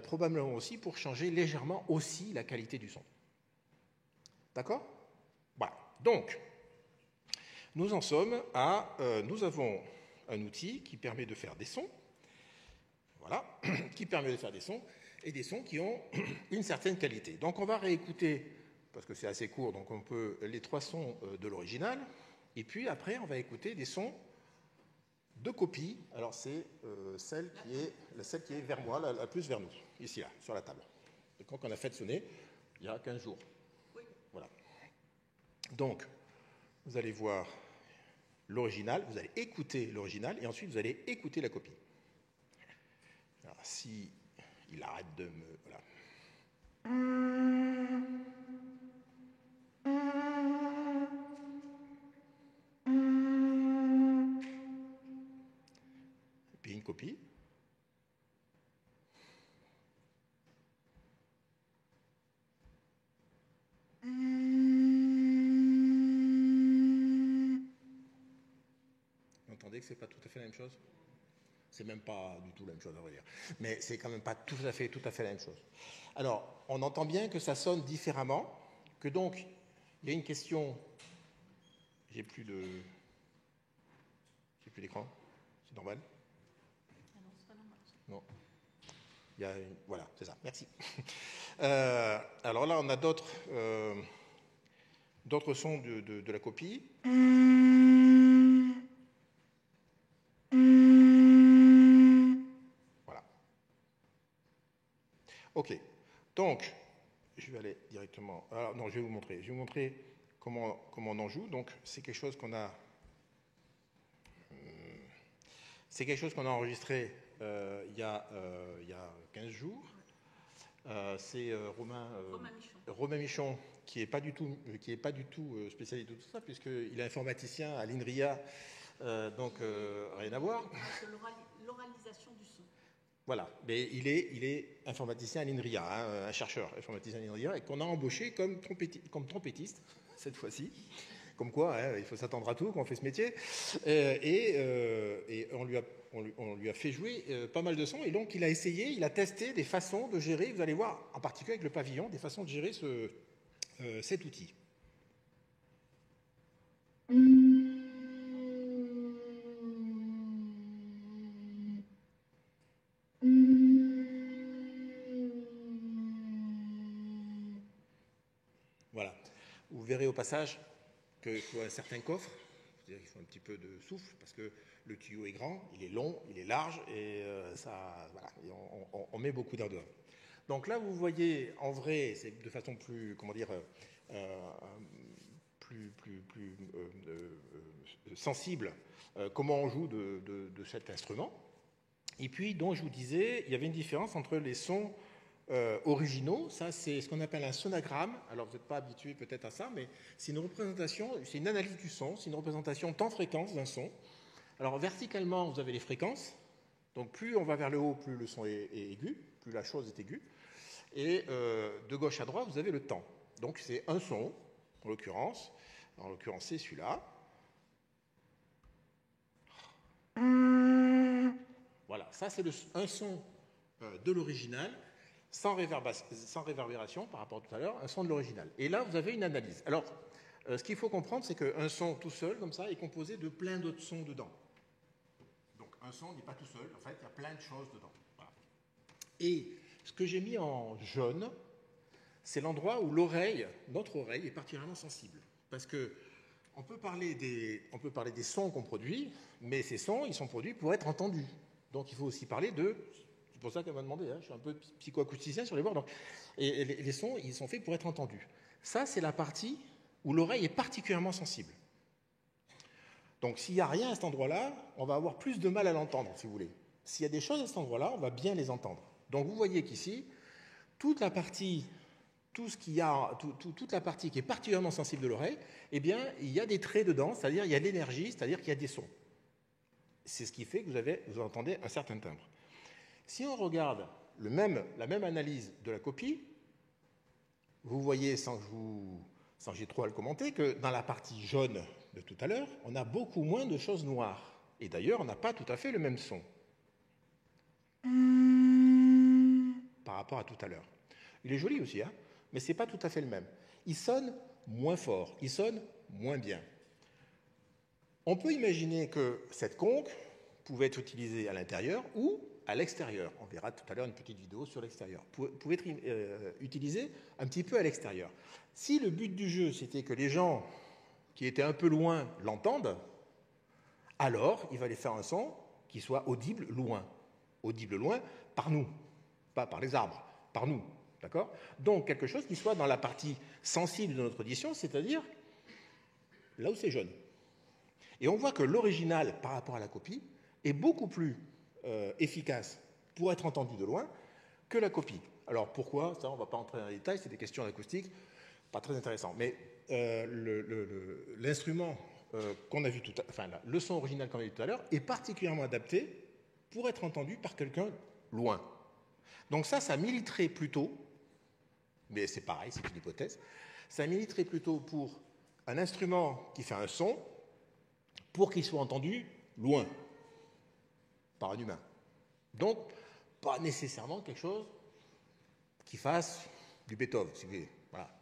probablement aussi pour changer légèrement aussi la qualité du son. D'accord ? Voilà. Donc, nous en sommes à... nous avons un outil qui permet de faire des sons. Voilà. Qui permet de faire des sons, et des sons qui ont une certaine qualité. Donc on va réécouter, parce que c'est assez court, donc on peut les 3 sons de l'original, et puis après on va écouter des sons de copie. Alors c'est celle qui est vers moi, la plus vers nous, ici, là, sur la table. Et quand on a fait sonner, il y a 15 jours. Oui. Voilà. Donc, vous allez voir l'original, vous allez écouter l'original, et ensuite vous allez écouter la copie. Alors, si il arrête de me... Voilà. Et puis une copie. Vous entendez que c'est pas tout à fait la même chose ? C'est même pas du tout la même chose, à vrai dire. Mais c'est quand même pas tout à fait la même chose. Alors, on entend bien que ça sonne différemment, que donc, il y a une question... J'ai plus d'écran. C'est normal ? Ah non, c'est pas normal. Non. Voilà, c'est ça. Merci. Alors là, on a d'autres sons de la copie. Voilà. Ok. Donc, je vais aller directement... Alors, non, je vais vous montrer comment on en joue. Donc, c'est quelque chose qu'on a... C'est quelque chose qu'on a enregistré il y a 15 jours. C'est Romain Michon, qui n'est pas du tout spécialiste de tout ça, puisqu'il est informaticien à l'INRIA, donc rien à voir. L'oralisation du son. Voilà, mais il est informaticien à l'INRIA, hein, un chercheur informaticien à l'INRIA, et qu'on a embauché comme trompettiste, cette fois-ci. Comme quoi, hein, il faut s'attendre à tout quand on fait ce métier. Et on lui a fait jouer pas mal de sons. Et donc, il a testé des façons de gérer, vous allez voir, en particulier avec le pavillon, des façons de gérer cet outil. Voilà. Vous verrez au passage qu'il faut un certain coffre, c'est-à-dire qu'il faut un petit peu de souffle, parce que le tuyau est grand, il est long, il est large, et voilà, et on met beaucoup d'air dedans. Donc là, vous voyez, en vrai, c'est de façon plus, comment dire, plus sensible, comment on joue de cet instrument. Et puis, donc, je vous disais, il y avait une différence entre les sons originaux. Ça, c'est ce qu'on appelle un sonogramme. Alors, vous n'êtes pas habitué peut-être à ça, mais c'est une représentation, c'est une analyse du son, c'est une représentation temps-fréquence d'un son. Alors, verticalement, vous avez les fréquences. Donc, plus on va vers le haut, plus le son est aigu, plus la chose est aiguë. Et de gauche à droite, vous avez le temps. Donc, c'est un son, en l'occurrence. En l'occurrence, c'est celui-là. Voilà, ça c'est un son de l'original, sans réverbération par rapport à tout à l'heure, un son de l'original. Et là, vous avez une analyse. Alors, ce qu'il faut comprendre, c'est qu'un son tout seul, comme ça, est composé de plein d'autres sons dedans. Donc, un son n'est pas tout seul, en fait, il y a plein de choses dedans. Voilà. Et ce que j'ai mis en jaune, c'est l'endroit où notre oreille, est particulièrement sensible. Parce que on peut parler des sons qu'on produit, mais ces sons, ils sont produits pour être entendus. Donc il faut aussi parler de... C'est pour ça qu'elle m'a demandé, hein, je suis un peu psychoacousticien sur les bords. Donc, et les sons, ils sont faits pour être entendus. Ça, c'est la partie où l'oreille est particulièrement sensible. Donc s'il n'y a rien à cet endroit-là, on va avoir plus de mal à l'entendre, si vous voulez. S'il y a des choses à cet endroit-là, on va bien les entendre. Donc vous voyez qu'ici, toute la partie qui est particulièrement sensible de l'oreille, eh bien, il y a des traits dedans, c'est-à-dire il y a de l'énergie, c'est-à-dire qu'il y a des sons. C'est ce qui fait que vous entendez un certain timbre. Si on regarde la même analyse de la copie, vous voyez, sans que j'ai trop à le commenter, que dans la partie jaune de tout à l'heure, on a beaucoup moins de choses noires. Et d'ailleurs, on n'a pas tout à fait le même son par rapport à tout à l'heure. Il est joli aussi, hein, mais ce n'est pas tout à fait le même. Il sonne moins fort, il sonne moins bien. On peut imaginer que cette conque pouvait être utilisée à l'intérieur ou à l'extérieur. On verra tout à l'heure une petite vidéo sur l'extérieur. Pouvait être utilisée un petit peu à l'extérieur. Si le but du jeu, c'était que les gens qui étaient un peu loin l'entendent, alors il fallait faire un son qui soit audible loin. Audible loin par nous, pas par les arbres, par nous. D'accord ? Donc, quelque chose qui soit dans la partie sensible de notre audition, c'est-à-dire là où c'est jaune. Et on voit que l'original, par rapport à la copie, est beaucoup plus efficace pour être entendu de loin que la copie. Alors, pourquoi ? Ça, on ne va pas entrer dans les détails, c'est des questions d'acoustique, pas très intéressant. Mais l'instrument qu'on a vu le son original qu'on a vu tout à l'heure, est particulièrement adapté pour être entendu par quelqu'un loin. Donc ça militerait plutôt, mais c'est pareil, c'est une hypothèse, ça militerait plutôt pour un instrument qui fait un son pour qu'il soit entendu loin, par un humain. Donc, pas nécessairement quelque chose qui fasse du Beethoven, si vous voulez. Voilà.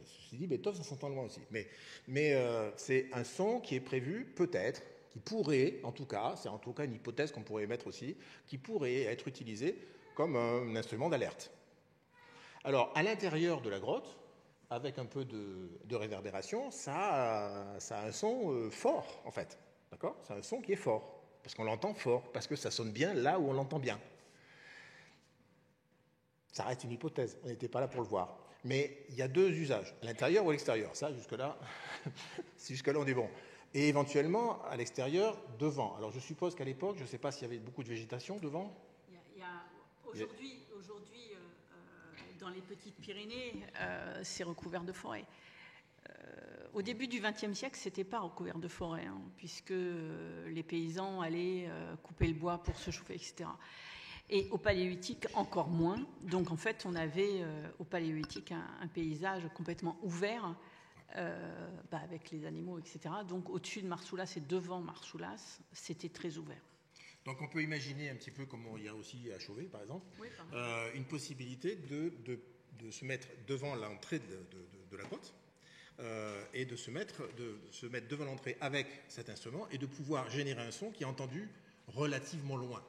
Ceci dit, Beethoven, ça s'entend loin aussi. Mais c'est un son qui est prévu, peut-être, qui pourrait, en tout cas, c'est en tout cas une hypothèse qu'on pourrait émettre aussi, qui pourrait être utilisé comme un instrument d'alerte. Alors, à l'intérieur de la grotte, avec un peu de réverbération, ça a un son fort, en fait. D'accord ? C'est un son qui est fort, parce qu'on l'entend fort, parce que ça sonne bien là où on l'entend bien. Ça reste une hypothèse, on n'était pas là pour le voir. Mais il y a deux usages, à l'intérieur ou à l'extérieur. Ça, jusque-là, on est bon. Et éventuellement, à l'extérieur, devant. Alors, je suppose qu'à l'époque, je ne sais pas s'il y avait beaucoup de végétation devant. Aujourd'hui, dans les Petites Pyrénées, c'est recouvert de forêt. Au début du XXe siècle, ce n'était pas recouvert de forêt, hein, puisque les paysans allaient couper le bois pour se chauffer, etc. Et au Paléolithique, encore moins. Donc, en fait, on avait au Paléolithique un paysage complètement ouvert, avec les animaux, etc. Donc, au-dessus de Marsoulas et devant Marsoulas, c'était très ouvert. Donc on peut imaginer un petit peu comme il y a aussi à Chauvet, par exemple, oui, une possibilité de se mettre devant l'entrée de la grotte et de se mettre devant l'entrée avec cet instrument et de pouvoir générer un son qui est entendu relativement loin.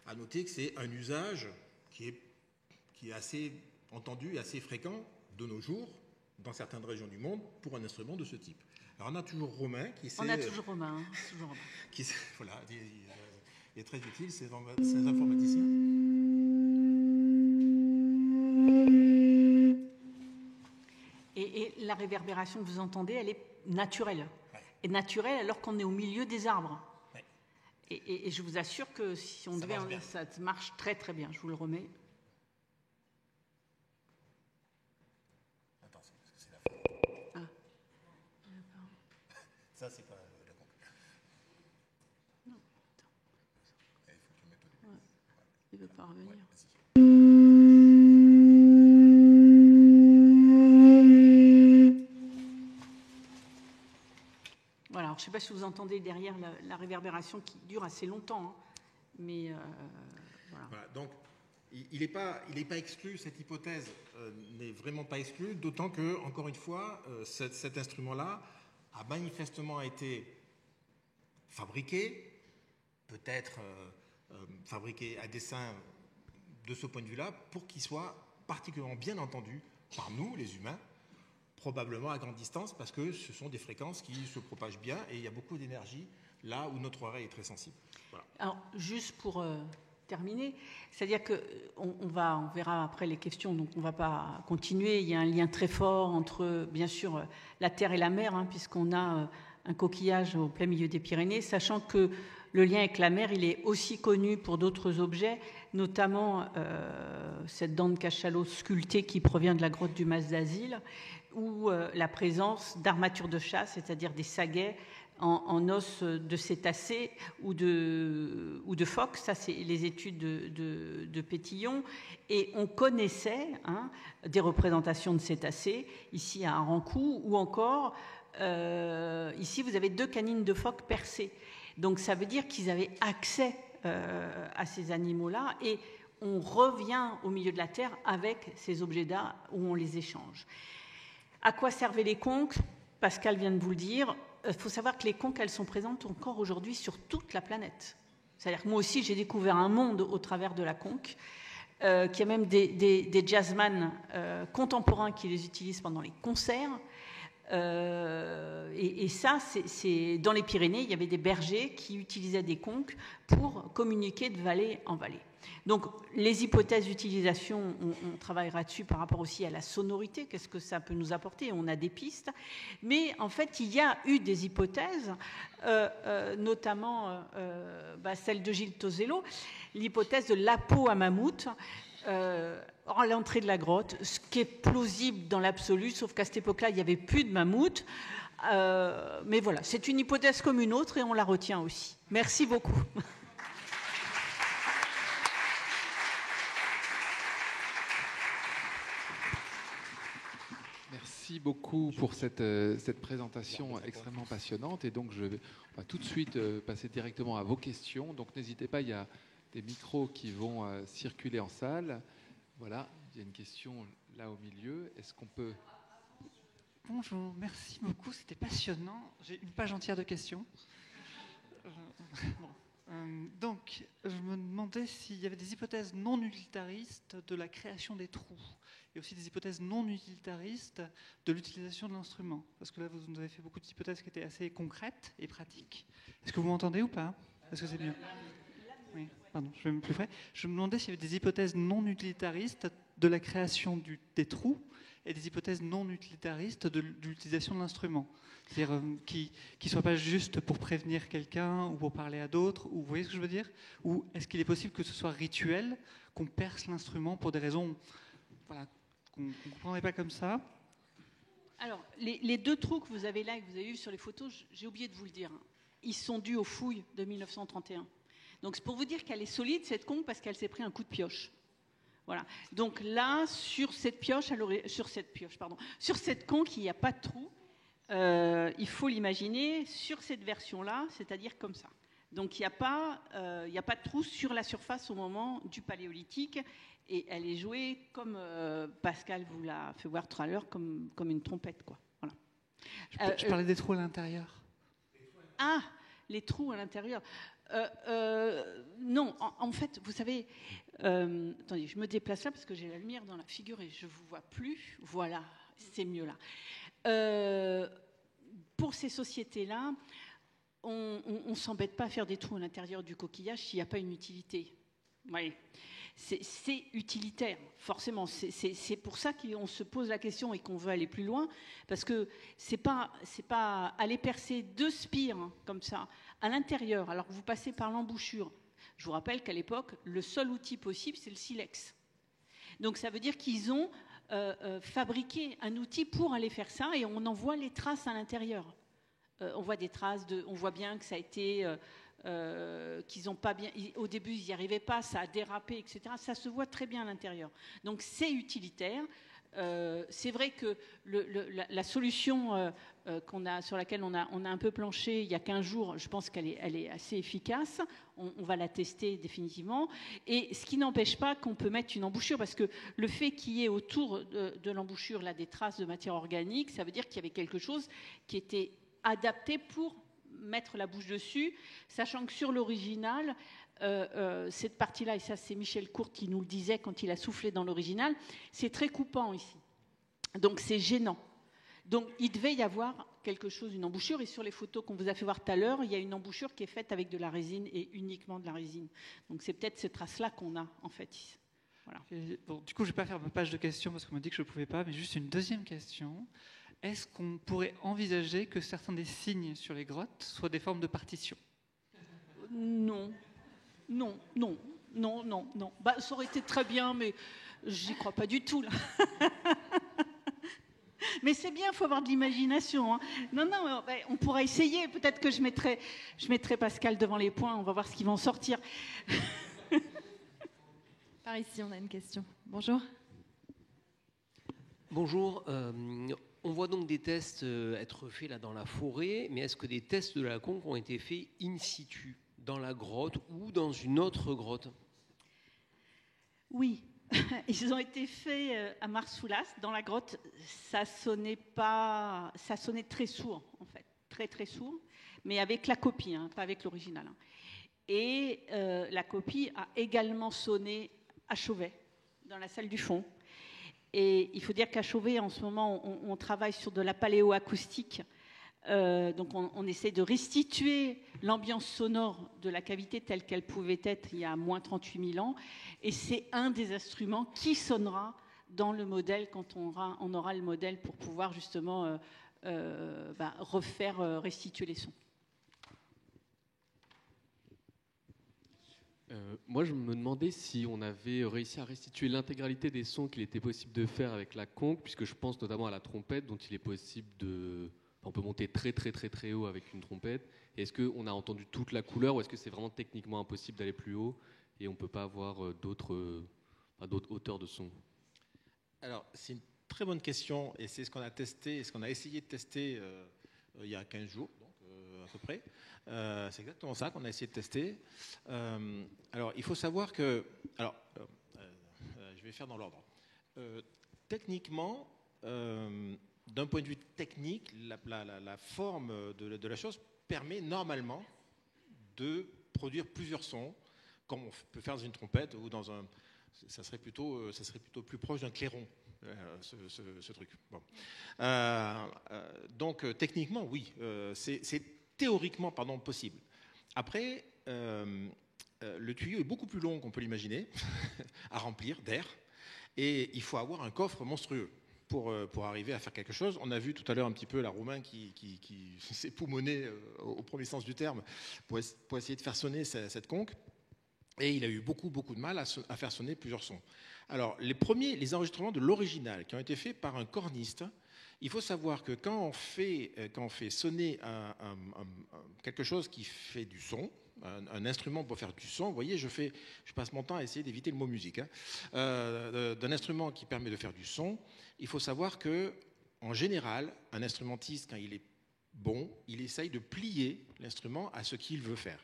À noter que c'est un usage qui est assez entendu et assez fréquent de nos jours dans certaines régions du monde pour un instrument de ce type. Alors on a toujours Romain qui sait... On a toujours Romain. Toujours Romain. Qui sait, voilà, il est très utile, ces informaticiens. Et la réverbération que vous entendez, elle est naturelle. Ouais. Et naturelle alors qu'on est au milieu des arbres. Ouais. Et je vous assure que si on devait... Ça marche très très bien, je vous le remets. Attention, parce que c'est la fin. Ah. Ça, c'est pas la conque. Non, attends. Il faut que tu le mettes au début. Ouais. Il ne veut pas revenir. Ouais, voilà, alors, je ne sais pas si vous entendez derrière la réverbération qui dure assez longtemps, hein, mais voilà. Donc, il n'est pas exclu, cette hypothèse n'est vraiment pas exclue, d'autant que, encore une fois, cet instrument-là a manifestement été fabriqué, peut-être fabriqué à dessein de ce point de vue-là, pour qu'il soit particulièrement bien entendu par nous, les humains, probablement à grande distance, parce que ce sont des fréquences qui se propagent bien et il y a beaucoup d'énergie là où notre oreille est très sensible. Voilà. Alors, juste pour terminer, c'est-à-dire qu'on verra après les questions, donc on ne va pas continuer. Il y a un lien très fort entre, bien sûr, la terre et la mer, hein, puisqu'on a un coquillage au plein milieu des Pyrénées, sachant que le lien avec la mer, il est aussi connu pour d'autres objets, notamment cette dent de cachalot sculptée qui provient de la grotte du Mas d'Asile, ou la présence d'armatures de chasse, c'est-à-dire des saguets en os de cétacés ou de phoques. Ça, c'est les études de Pétillon. Et on connaissait des représentations de cétacés, ici à Arancou, ou encore, ici, vous avez 2 canines de phoques percées. Donc, ça veut dire qu'ils avaient accès à ces animaux-là. Et on revient au milieu de la Terre avec ces objets-là où on les échange. À quoi servaient les conques ? Pascal vient de vous le dire. Il faut savoir que les conques, elles sont présentes encore aujourd'hui sur toute la planète. C'est-à-dire que moi aussi, j'ai découvert un monde au travers de la conque, qu'il y a même des jazzman contemporains qui les utilisent pendant les concerts. Et ça, c'est dans les Pyrénées, il y avait des bergers qui utilisaient des conques pour communiquer de vallée en vallée. Donc, les hypothèses d'utilisation, on travaillera dessus par rapport aussi à la sonorité, qu'est-ce que ça peut nous apporter, on a des pistes. Mais en fait, il y a eu des hypothèses, notamment celle de Gilles Tosello, l'hypothèse de l'apeau à mammouth, à l'entrée de la grotte, ce qui est plausible dans l'absolu, sauf qu'à cette époque-là, il n'y avait plus de mammouth. Mais voilà, c'est une hypothèse comme une autre et on la retient aussi. Merci beaucoup. Merci beaucoup pour cette présentation extrêmement passionnante. Et donc, on va tout de suite passer directement à vos questions. Donc, n'hésitez pas, il y a des micros qui vont circuler en salle. Voilà, il y a une question là au milieu. Est-ce qu'on peut... Bonjour, merci beaucoup, c'était passionnant. J'ai une page entière de questions. Donc, je me demandais s'il y avait des hypothèses non utilitaristes de la création des trous et aussi des hypothèses non utilitaristes de l'utilisation de l'instrument. Parce que là, vous nous avez fait beaucoup d'hypothèses qui étaient assez concrètes et pratiques. Est-ce que vous m'entendez ou pas ? Est-ce que c'est mieux ? Oui, pardon, je vais me plus près. Je me demandais s'il y avait des hypothèses non utilitaristes de la création des trous et des hypothèses non utilitaristes de l'utilisation de l'instrument. C'est-à-dire qui ne soient pas juste pour prévenir quelqu'un ou pour parler à d'autres, ou vous voyez ce que je veux dire ? Ou est-ce qu'il est possible que ce soit rituel, qu'on perce l'instrument pour des raisons qu'on ne comprendrait pas comme ça ? Alors, les 2 trous que vous avez là et que vous avez vus sur les photos, j'ai oublié de vous le dire, ils sont dus aux fouilles de 1931. Donc, c'est pour vous dire qu'elle est solide, cette conque, parce qu'elle s'est pris un coup de pioche. Voilà. Donc là, sur cette conque, il n'y a pas de trou. Il faut l'imaginer sur cette version-là, c'est-à-dire comme ça. Donc il n'y a pas de trou sur la surface au moment du paléolithique. Et elle est jouée comme Pascal vous l'a fait voir tout à l'heure, comme une trompette, quoi. Voilà. Je parlais des trous à l'intérieur. Ah, les trous à l'intérieur. Non, en fait, vous savez, Attendez, je me déplace là parce que j'ai la lumière dans la figure et je ne vous vois plus. Voilà, c'est mieux là. Pour ces sociétés-là, on ne s'embête pas à faire des trous à l'intérieur du coquillage s'il n'y a pas une utilité. Oui. C'est utilitaire, forcément. C'est pour ça qu'on se pose la question et qu'on veut aller plus loin, parce que c'est pas aller percer 2 spires comme ça à l'intérieur, alors que vous passez par l'embouchure. Je vous rappelle qu'à l'époque, le seul outil possible, c'est le silex. Donc ça veut dire qu'ils ont fabriqué un outil pour aller faire ça, et on en voit les traces à l'intérieur. On voit des traces on voit bien que ça a été qu'ils n'ont pas bien. Au début, ils n'y arrivaient pas, ça a dérapé, etc. Ça se voit très bien à l'intérieur. Donc c'est utilitaire. C'est vrai que la solution sur laquelle on a un peu planché il y a 15 jours, je pense qu'elle est assez efficace. On va la tester définitivement. Et ce qui n'empêche pas qu'on peut mettre une embouchure, parce que le fait qu'il y ait autour de l'embouchure là, des traces de matière organique, ça veut dire qu'il y avait quelque chose qui était adapté pour mettre la bouche dessus, sachant que sur l'original, cette partie-là, et ça c'est Michel Court qui nous le disait quand il a soufflé dans l'original, c'est très coupant ici. Donc c'est gênant. Donc il devait y avoir quelque chose, une embouchure, et sur les photos qu'on vous a fait voir tout à l'heure, il y a une embouchure qui est faite avec de la résine et uniquement de la résine. Donc c'est peut-être ces traces-là qu'on a en fait ici. Voilà. Bon, du coup, je ne vais pas faire ma page de questions parce qu'on m'a dit que je ne pouvais pas, mais juste une deuxième question. Est-ce qu'on pourrait envisager que certains des signes sur les grottes soient des formes de partition ? Non. Bah, ça aurait été très bien, mais j'y crois pas du tout, là. Mais c'est bien, il faut avoir de l'imagination. Hein. Non, on pourra essayer. Peut-être que je mettrai Pascal devant les points. On va voir ce qui va en sortir. Par ici, on a une question. Bonjour. Bonjour. On voit donc des tests être faits là dans la forêt, mais est-ce que des tests de la conque ont été faits in situ, dans la grotte ou dans une autre grotte ? Oui, ils ont été faits à Marsoulas, dans la grotte. Ça sonnait très sourd, en fait, très très sourd, mais avec la copie, hein, pas avec l'original. Hein. Et la copie a également sonné à Chauvet, dans la salle du fond. Et il faut dire qu'à Chauvet, en ce moment, on travaille sur de la paléoacoustique. Donc on essaie de restituer l'ambiance sonore de la cavité telle qu'elle pouvait être il y a moins 38 000 ans. Et c'est un des instruments qui sonnera dans le modèle quand on aura le modèle pour pouvoir justement restituer les sons. Moi, je me demandais si on avait réussi à restituer l'intégralité des sons qu'il était possible de faire avec la conque, puisque je pense notamment à la trompette, dont il est possible de... On peut monter très très très très haut avec une trompette. Est-ce qu'on a entendu toute la couleur, ou est-ce que c'est vraiment techniquement impossible d'aller plus haut et on ne peut pas avoir d'autres hauteurs de son ? Alors, c'est une très bonne question, et c'est ce qu'on a testé, et ce qu'on a essayé de tester il y a 15 jours, donc, à peu près. C'est exactement ça qu'on a essayé de tester. Alors, il faut savoir que... Alors, je vais faire dans l'ordre. Techniquement, d'un point de vue technique, la forme de la chose permet normalement de produire plusieurs sons, comme on peut faire dans une trompette ou dans un... Ça serait plutôt plus proche d'un clairon, ce truc. Bon. Donc, techniquement, oui, c'est théoriquement possible. Après, le tuyau est beaucoup plus long qu'on peut l'imaginer à remplir d'air, et il faut avoir un coffre monstrueux pour arriver à faire quelque chose. On a vu tout à l'heure un petit peu la Roumain qui s'est poumonné au premier sens du terme pour essayer de faire sonner cette conque, et il a eu beaucoup de mal à faire sonner plusieurs sons. Alors, les enregistrements de l'original qui ont été faits par un corniste, il faut savoir que quand on fait sonner quelque chose qui fait du son, un instrument pour faire du son, vous voyez, je passe mon temps à essayer d'éviter le mot musique, hein, d'un instrument qui permet de faire du son, il faut savoir que, en général, un instrumentiste, quand il est bon, il essaye de plier l'instrument à ce qu'il veut faire,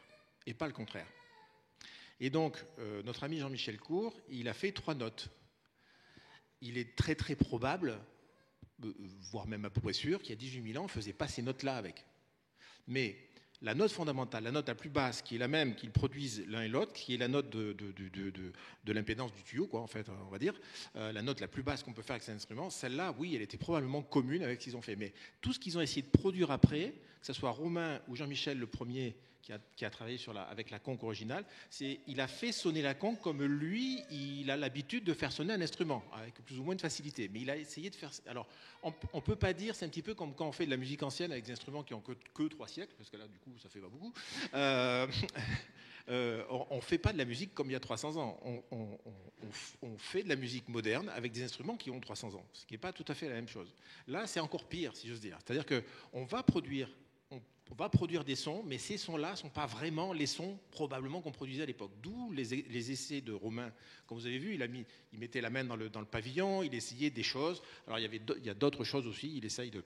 et pas le contraire. Et donc, notre ami Jean-Michel Court, il a fait 3 notes. Il est très très probable, voire même à peu près sûr, qu'il y a 18 000 ans, on ne faisait pas ces notes-là avec. Mais la note fondamentale, la note la plus basse, qui est la même qu'ils produisent l'un et l'autre, qui est la note de l'impédance du tuyau, quoi, en fait, on va dire, la note la plus basse qu'on peut faire avec cet instrument, celle-là, oui, elle était probablement commune avec ce qu'ils ont fait. Mais tout ce qu'ils ont essayé de produire après, que ce soit Romain ou Jean-Michel le premier, qui a travaillé avec la conque originale, il a fait sonner la conque comme lui, il a l'habitude de faire sonner un instrument, avec plus ou moins de facilité. Mais il a essayé de faire... Alors, on ne peut pas dire, c'est un petit peu comme quand on fait de la musique ancienne avec des instruments qui ont que 3 siècles, parce que là, du coup, ça fait pas beaucoup. On ne fait pas de la musique comme il y a 300 ans. On fait de la musique moderne avec des instruments qui ont 300 ans, ce qui n'est pas tout à fait la même chose. Là, c'est encore pire, si j'ose dire. C'est-à-dire qu'on va produire des sons, mais ces sons-là ne sont pas vraiment les sons probablement qu'on produisait à l'époque. D'où les essais de Romain. Comme vous avez vu, il mettait la main dans le pavillon, il essayait des choses. Alors il y a d'autres choses aussi, il essaye tout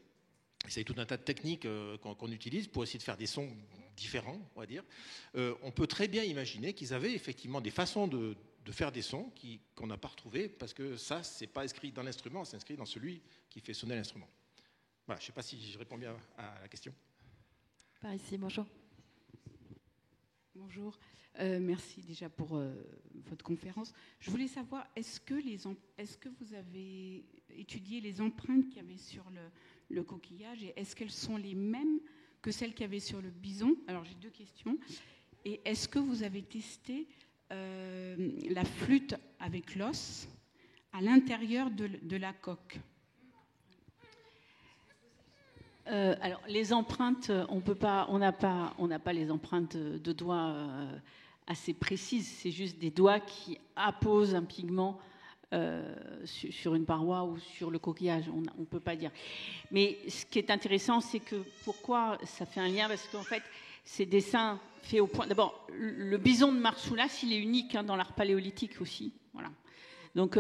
un tas de techniques qu'on utilise pour essayer de faire des sons différents, on va dire. On peut très bien imaginer qu'ils avaient effectivement des façons de faire des sons qu'on n'a pas retrouvés, parce que ça, c'est pas inscrit dans l'instrument, c'est inscrit dans celui qui fait sonner l'instrument. Voilà, je ne sais pas si je réponds bien à la question. Par ici, bonjour. Bonjour, merci déjà pour votre conférence. Je voulais savoir, est-ce que vous avez étudié les empreintes qu'il y avait sur le coquillage et est-ce qu'elles sont les mêmes que celles qu'il y avait sur le bison? Alors j'ai 2 questions. Et est-ce que vous avez testé la flûte avec l'os à l'intérieur de la coque? Alors, les empreintes, on n'a pas les empreintes de doigts assez précises. C'est juste des doigts qui apposent un pigment sur une paroi ou sur le coquillage. On ne peut pas dire. Mais ce qui est intéressant, c'est que pourquoi ça fait un lien? Parce qu'en fait, ces dessins faits au point. D'abord, le bison de Marsoulas, il est unique dans l'art paléolithique aussi. Voilà. Donc,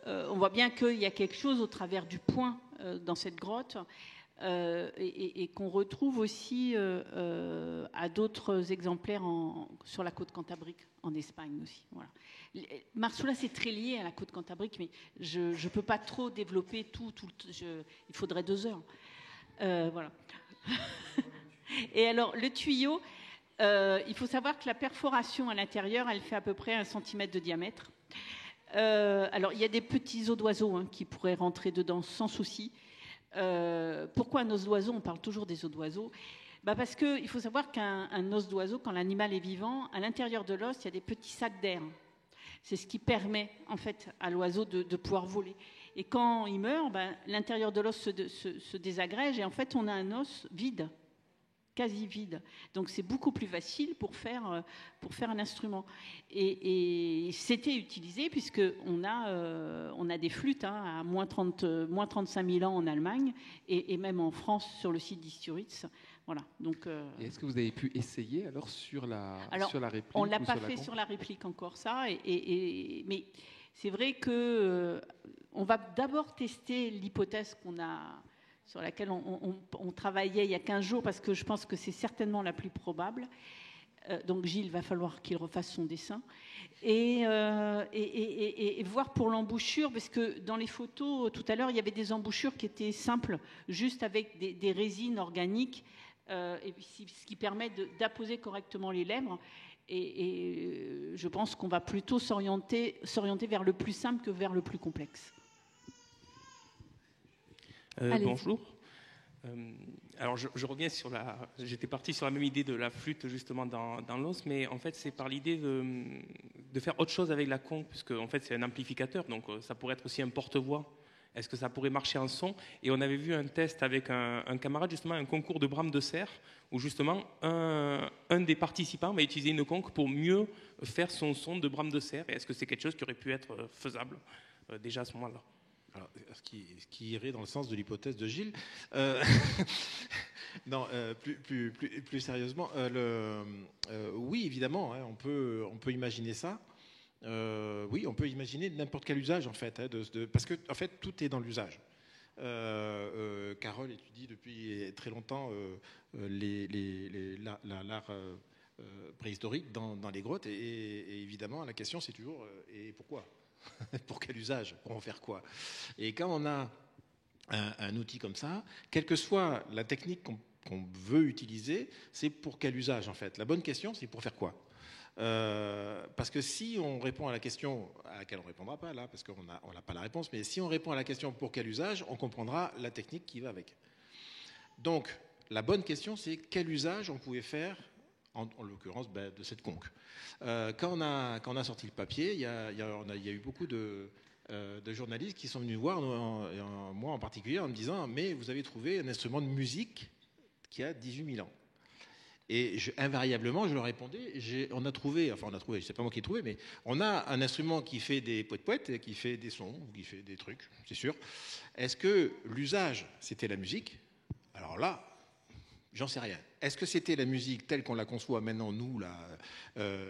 on voit bien qu'il y a quelque chose au travers du point dans cette grotte. Et qu'on retrouve aussi à d'autres exemplaires sur la côte cantabrique, en Espagne aussi. Voilà. Marsoulas est très lié à la côte cantabrique, mais je ne peux pas trop développer tout il faudrait 2 heures. Voilà. Et alors, le tuyau, il faut savoir que la perforation à l'intérieur, elle fait à peu près 1 centimètre de diamètre. Alors, il y a des petits os d'oiseaux qui pourraient rentrer dedans sans souci. Pourquoi un os d'oiseau? On parle toujours des os d'oiseau. Parce qu'il faut savoir qu'un os d'oiseau, quand l'animal est vivant, à l'intérieur de l'os, il y a des petits sacs d'air. C'est ce qui permet en fait à l'oiseau de pouvoir voler. Et quand il meurt, l'intérieur de l'os se désagrège et en fait on a un os vide, quasi vide. Donc c'est beaucoup plus facile pour faire un instrument. Et c'était utilisé puisqu'on a des flûtes à moins 35 000 ans en Allemagne et même en France sur le site d'Isturitz. Voilà. Donc, et est-ce que vous avez pu essayer alors sur la réplique? On ne l'a pas fait sur la réplique encore ça. Mais c'est vrai que on va d'abord tester l'hypothèse sur laquelle on travaillait il y a 15 jours, parce que je pense que c'est certainement la plus probable. Donc Gilles, va falloir qu'il refasse son dessin. Et voir pour l'embouchure, parce que dans les photos, tout à l'heure, il y avait des embouchures qui étaient simples, juste avec des résines organiques, ce qui permet d'apposer correctement les lèvres. Et je pense qu'on va plutôt s'orienter vers le plus simple que vers le plus complexe. Bonjour. Alors je reviens j'étais parti sur la même idée de la flûte justement dans l'os, mais en fait c'est par l'idée de faire autre chose avec la conque, puisque en fait c'est un amplificateur, donc ça pourrait être aussi un porte-voix. Est-ce que ça pourrait marcher en son? Et on avait vu un test avec un camarade, justement un concours de brame de cerf, où justement un des participants va utiliser une conque pour mieux faire son son de brame de cerf. Et est-ce que c'est quelque chose qui aurait pu être faisable déjà à ce moment-là? Alors, ce qui irait dans le sens de l'hypothèse de Gilles. Non, plus sérieusement, oui, évidemment, on peut imaginer ça. Oui, on peut imaginer n'importe quel usage, en fait, parce que en fait, tout est dans l'usage. Carole étudie depuis très longtemps l'art préhistorique dans les grottes, et évidemment, la question, c'est toujours et pourquoi? Pour quel usage? Pour en faire quoi? Et quand on a un outil comme ça, quelle que soit la technique qu'on veut utiliser, c'est pour quel usage en fait? La bonne question, c'est pour faire quoi? Parce que si on répond à la question à laquelle on ne répondra pas là, parce qu'on n'a pas la réponse, mais si on répond à la question pour quel usage, on comprendra la technique qui va avec. Donc, la bonne question, c'est quel usage on pouvait faire, en l'occurrence, de cette conque. Quand on a sorti le papier, il y a eu beaucoup de journalistes qui sont venus voir, moi en particulier, en me disant « Mais vous avez trouvé un instrument de musique qui a 18 000 ans ». Et invariablement, je leur répondais, c'est pas moi qui ai trouvé, mais on a un instrument qui fait des poètes-poètes, qui fait des sons, qui fait des trucs, c'est sûr. Est-ce que l'usage, c'était la musique? Alors là, j'en sais rien. Est-ce que c'était la musique telle qu'on la conçoit maintenant, nous,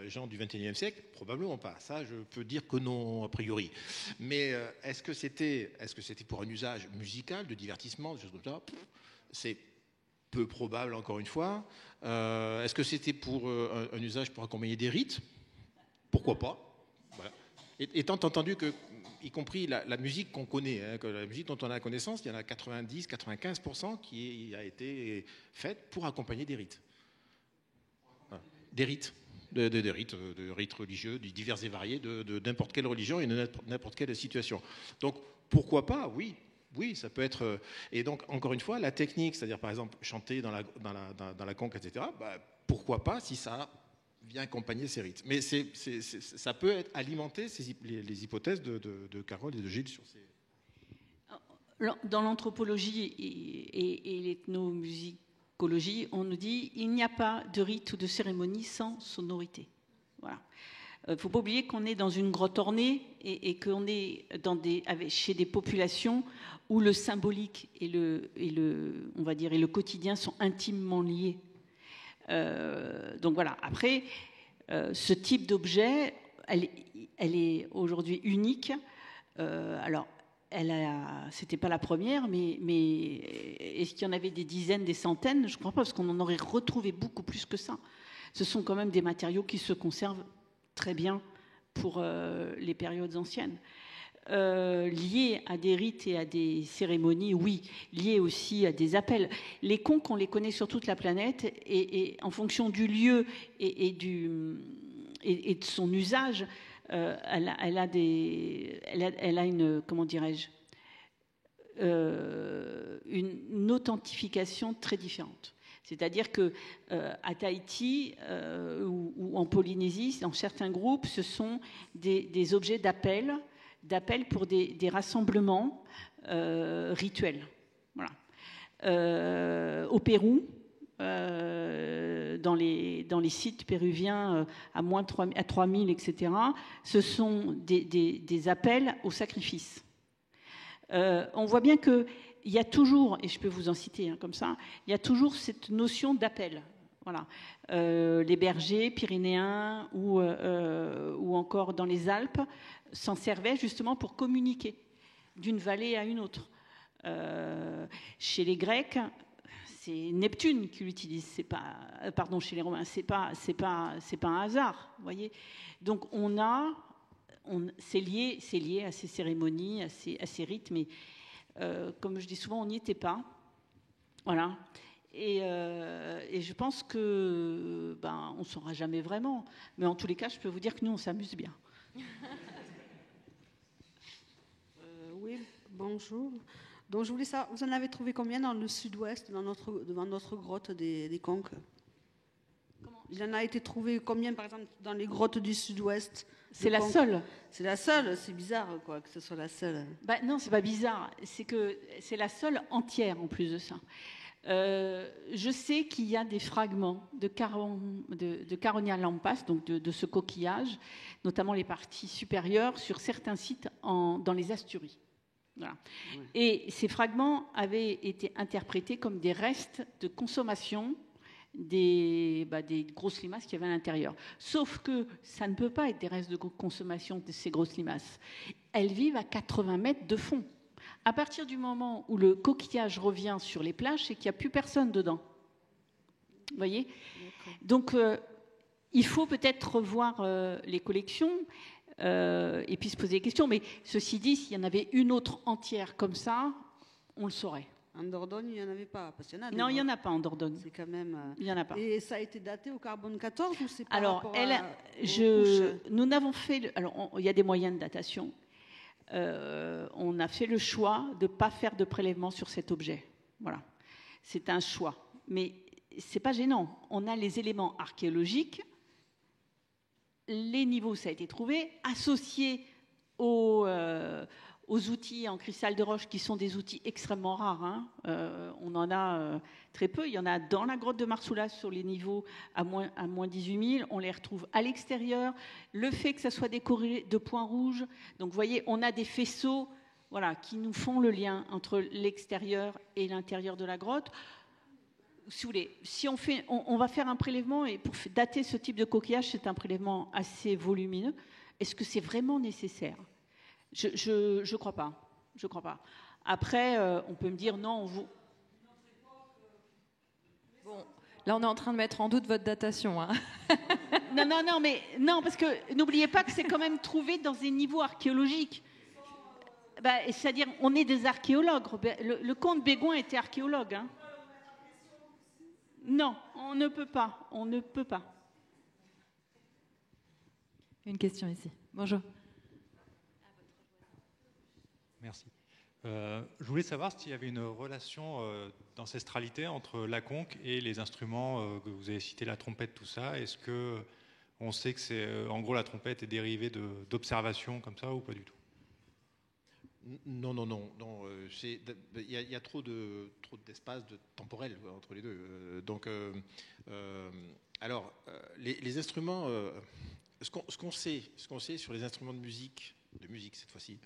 gens du XXIe siècle? Probablement pas. Ça, je peux dire que non, a priori. Mais est-ce que c'était pour un usage musical, de divertissement, des choses comme ça? C'est peu probable, encore une fois. Est-ce que c'était pour un usage pour accompagner des rites? Pourquoi pas? Voilà. Étant entendu que, y compris la musique qu'on connaît, la musique dont on a connaissance, il y en a 90-95% qui a été faite pour accompagner des rites. Voilà. Des rites. De rites religieux, divers et variés, de n'importe quelle religion et de n'importe quelle situation. Donc, pourquoi pas? Oui, ça peut être... Et donc, encore une fois, la technique, c'est-à-dire, par exemple, chanter dans la conque, etc., pourquoi pas si ça vient accompagner ces rites. Mais ça peut alimenter les hypothèses de Carole et de Gilles sur ces... Dans l'anthropologie et l'ethnomusicologie, on nous dit il n'y a pas de rite ou de cérémonie sans sonorité. Voilà. Il ne faut pas oublier qu'on est dans une grotte ornée et qu'on est chez des populations où le symbolique et le quotidien sont intimement liés. Donc voilà. Après, ce type d'objet, elle est aujourd'hui unique. Alors, c'était pas la première, mais est-ce qu'il y en avait des dizaines, des centaines? Je ne crois pas, parce qu'on en aurait retrouvé beaucoup plus que ça. Ce sont quand même des matériaux qui se conservent très bien pour les périodes anciennes. Liés à des rites et à des cérémonies, oui. Liés aussi à des appels. Les conques, on les connaît sur toute la planète, et en fonction du lieu et de son usage, elle a une, comment dirais-je, une authentification très différente. C'est-à-dire qu'à Tahiti ou en Polynésie, dans certains groupes, ce sont des objets d'appel pour des rassemblements rituels. Voilà. Au Pérou, dans les sites péruviens à 3000, etc., ce sont des appels au sacrifice. On voit bien qu'il y a toujours, et je peux vous en citer comme ça, il y a toujours cette notion d'appel. Voilà. Les bergers pyrénéens ou encore dans les Alpes s'en servaient justement pour communiquer d'une vallée à une autre. Chez les Grecs, c'est Neptune qui l'utilise. Chez les Romains, c'est pas un hasard, vous voyez. Donc c'est lié à ces cérémonies, à ces rites, mais comme je dis souvent, on n'y était pas. Voilà. Et je pense que on ne saura jamais vraiment. Mais en tous les cas, je peux vous dire que nous, on s'amuse bien. Oui, bonjour. Donc je voulais savoir, vous en avez trouvé combien dans le sud-ouest, devant notre grotte des conques? Il en a été trouvé combien, par exemple, dans les grottes du sud-ouest? C'est la seule. C'est la seule, c'est bizarre quoi, que ce soit la seule. Non, c'est pas bizarre, c'est que c'est la seule entière en plus de ça. Je sais qu'il y a des fragments de Caronia lampas, donc de ce coquillage, notamment les parties supérieures, sur certains sites dans les Asturies. Voilà. Ouais. Et ces fragments avaient été interprétés comme des restes de consommation des grosses limaces qu'il y avait à l'intérieur. Sauf que ça ne peut pas être des restes de consommation de ces grosses limaces. Elles vivent à 80 mètres de fond. À partir du moment où le coquillage revient sur les plages, c'est qu'il n'y a plus personne dedans. Vous voyez ? Donc, il faut peut-être revoir les collections et puis se poser des questions. Mais ceci dit, s'il y en avait une autre entière comme ça, on le saurait. En Dordogne, il n'y en avait pas. Parce qu'il y en a des Non, il n'y en grottes. a pas en Dordogne. C'est quand même. Il n'y en a pas. Et ça a été daté au carbone 14 ou c'est par Alors, rapport nous n'avons fait. Il y a des moyens de datation. On a fait le choix de ne pas faire de prélèvement sur cet objet. Voilà. C'est un choix. Mais ce n'est pas gênant. On a les éléments archéologiques, les niveaux, ça a été trouvé, associés aux outils en cristal de roche qui sont des outils extrêmement rares. Hein. On en a très peu. Il y en a dans la grotte de Marsoulas sur les niveaux à moins 18 000. On les retrouve à l'extérieur. Le fait que ça soit décoré de points rouges. Donc vous voyez, on a des faisceaux qui nous font le lien entre l'extérieur et l'intérieur de la grotte. Si vous voulez, si on va faire un prélèvement, et pour dater ce type de coquillage, c'est un prélèvement assez volumineux. Est-ce que c'est vraiment nécessaire ? Je crois pas. Je crois pas. Après, on peut me dire non. Bon, là, on est en train de mettre en doute votre datation. Hein. non, parce que n'oubliez pas que c'est quand même trouvé dans des niveaux archéologiques. C'est-à-dire, on est des archéologues. Le comte Bégoin était archéologue. Hein. Non, on ne peut pas. On ne peut pas. Une question ici. Bonjour. Merci. Je voulais savoir s'il y avait une relation d'ancestralité entre la conque et les instruments que vous avez cités, la trompette, tout ça. Est-ce que on sait que c'est, en gros, la trompette est dérivée d'observations comme ça ou pas du tout ? Non. Il y a trop d'espace temporel entre les deux. Les instruments, ce qu'on sait sur les instruments de musique cette fois-ci,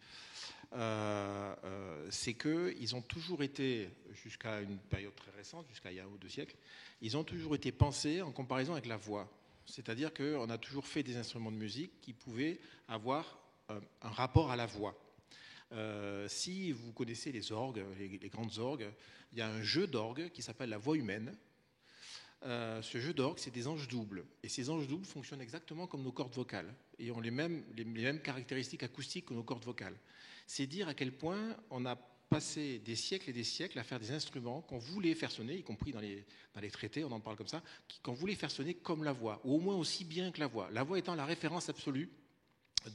c'est qu'ils ont toujours été, jusqu'à une période très récente, jusqu'à il y a 1 ou 2 siècles, ils ont toujours été pensés en comparaison avec la voix. C'est-à-dire qu'on a toujours fait des instruments de musique qui pouvaient avoir un rapport à la voix. Si vous connaissez les orgues, les grandes orgues, il y a un jeu d'orgue qui s'appelle la voix humaine. Ce jeu d'orgue, c'est des anges doubles. Et ces anges doubles fonctionnent exactement comme nos cordes vocales et ont les mêmes caractéristiques acoustiques que nos cordes vocales. C'est dire à quel point on a passé des siècles et des siècles à faire des instruments qu'on voulait faire sonner, y compris dans les traités, on en parle comme ça, qu'on voulait faire sonner comme la voix, ou au moins aussi bien que la voix. La voix étant la référence absolue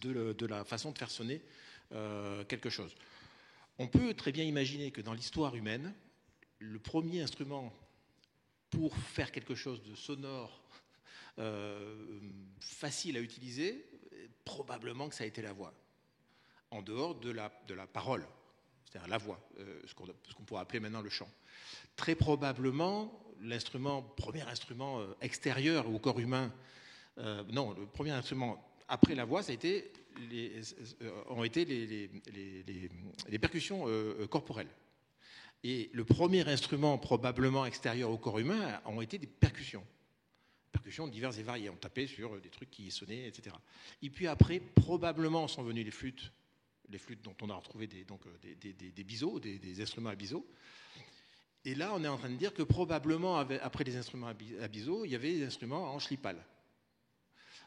de la façon de faire sonner quelque chose. On peut très bien imaginer que dans l'histoire humaine, le premier instrument pour faire quelque chose de sonore, facile à utiliser, probablement que ça a été la voix, en dehors de la parole, c'est-à-dire la voix, ce qu'on pourrait appeler maintenant le chant. Très probablement, premier instrument extérieur au corps humain, le premier instrument après la voix, ça a été ont été les percussions corporelles. Et le premier instrument probablement extérieur au corps humain ont été des percussions. Percussions diverses et variées. On tapait sur des trucs qui sonnaient, etc. Et puis après, probablement sont venues les flûtes dont on a retrouvé des biseaux, des instruments à biseaux. Et là, on est en train de dire que probablement, après les instruments à biseaux, il y avait des instruments en schlipal.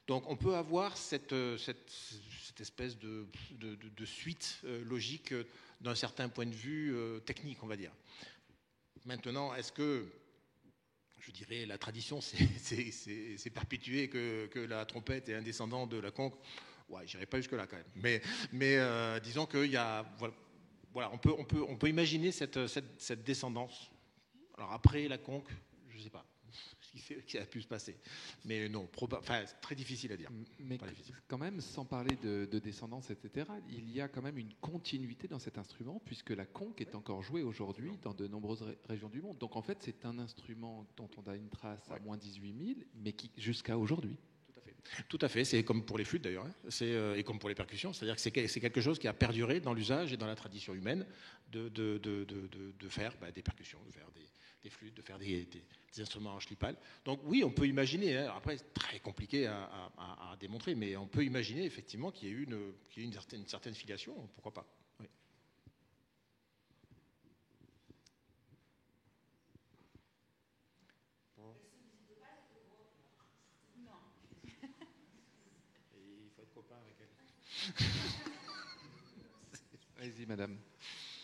Donc on peut avoir cette espèce de suite logique d'un certain point de vue technique, on va dire. Maintenant, est-ce que, je dirais, la tradition s'est perpétuée que la trompette est un descendant de la conque? Ouais, j'irai pas jusque-là quand même. Mais disons qu'il y a... Voilà, on peut imaginer cette descendance. Alors après, la conque, je ne sais pas ce qui a pu se passer. Mais non, c'est très difficile à dire. Mais quand même, sans parler de descendance, etc., il y a quand même une continuité dans cet instrument, puisque la conque est encore jouée aujourd'hui dans de nombreuses régions du monde. Donc en fait, c'est un instrument dont on a une trace à moins 18 000, mais qui jusqu'à aujourd'hui. Tout à fait, c'est comme pour les flûtes d'ailleurs, et comme pour les percussions, c'est-à-dire que c'est quelque chose qui a perduré dans l'usage et dans la tradition humaine de faire des percussions, de faire des flûtes, de faire des instruments en schlipal. Donc oui, on peut imaginer, après c'est très compliqué à démontrer, mais on peut imaginer effectivement qu'il y ait eu une certaine filiation, pourquoi pas. Oui. Allez-y, madame.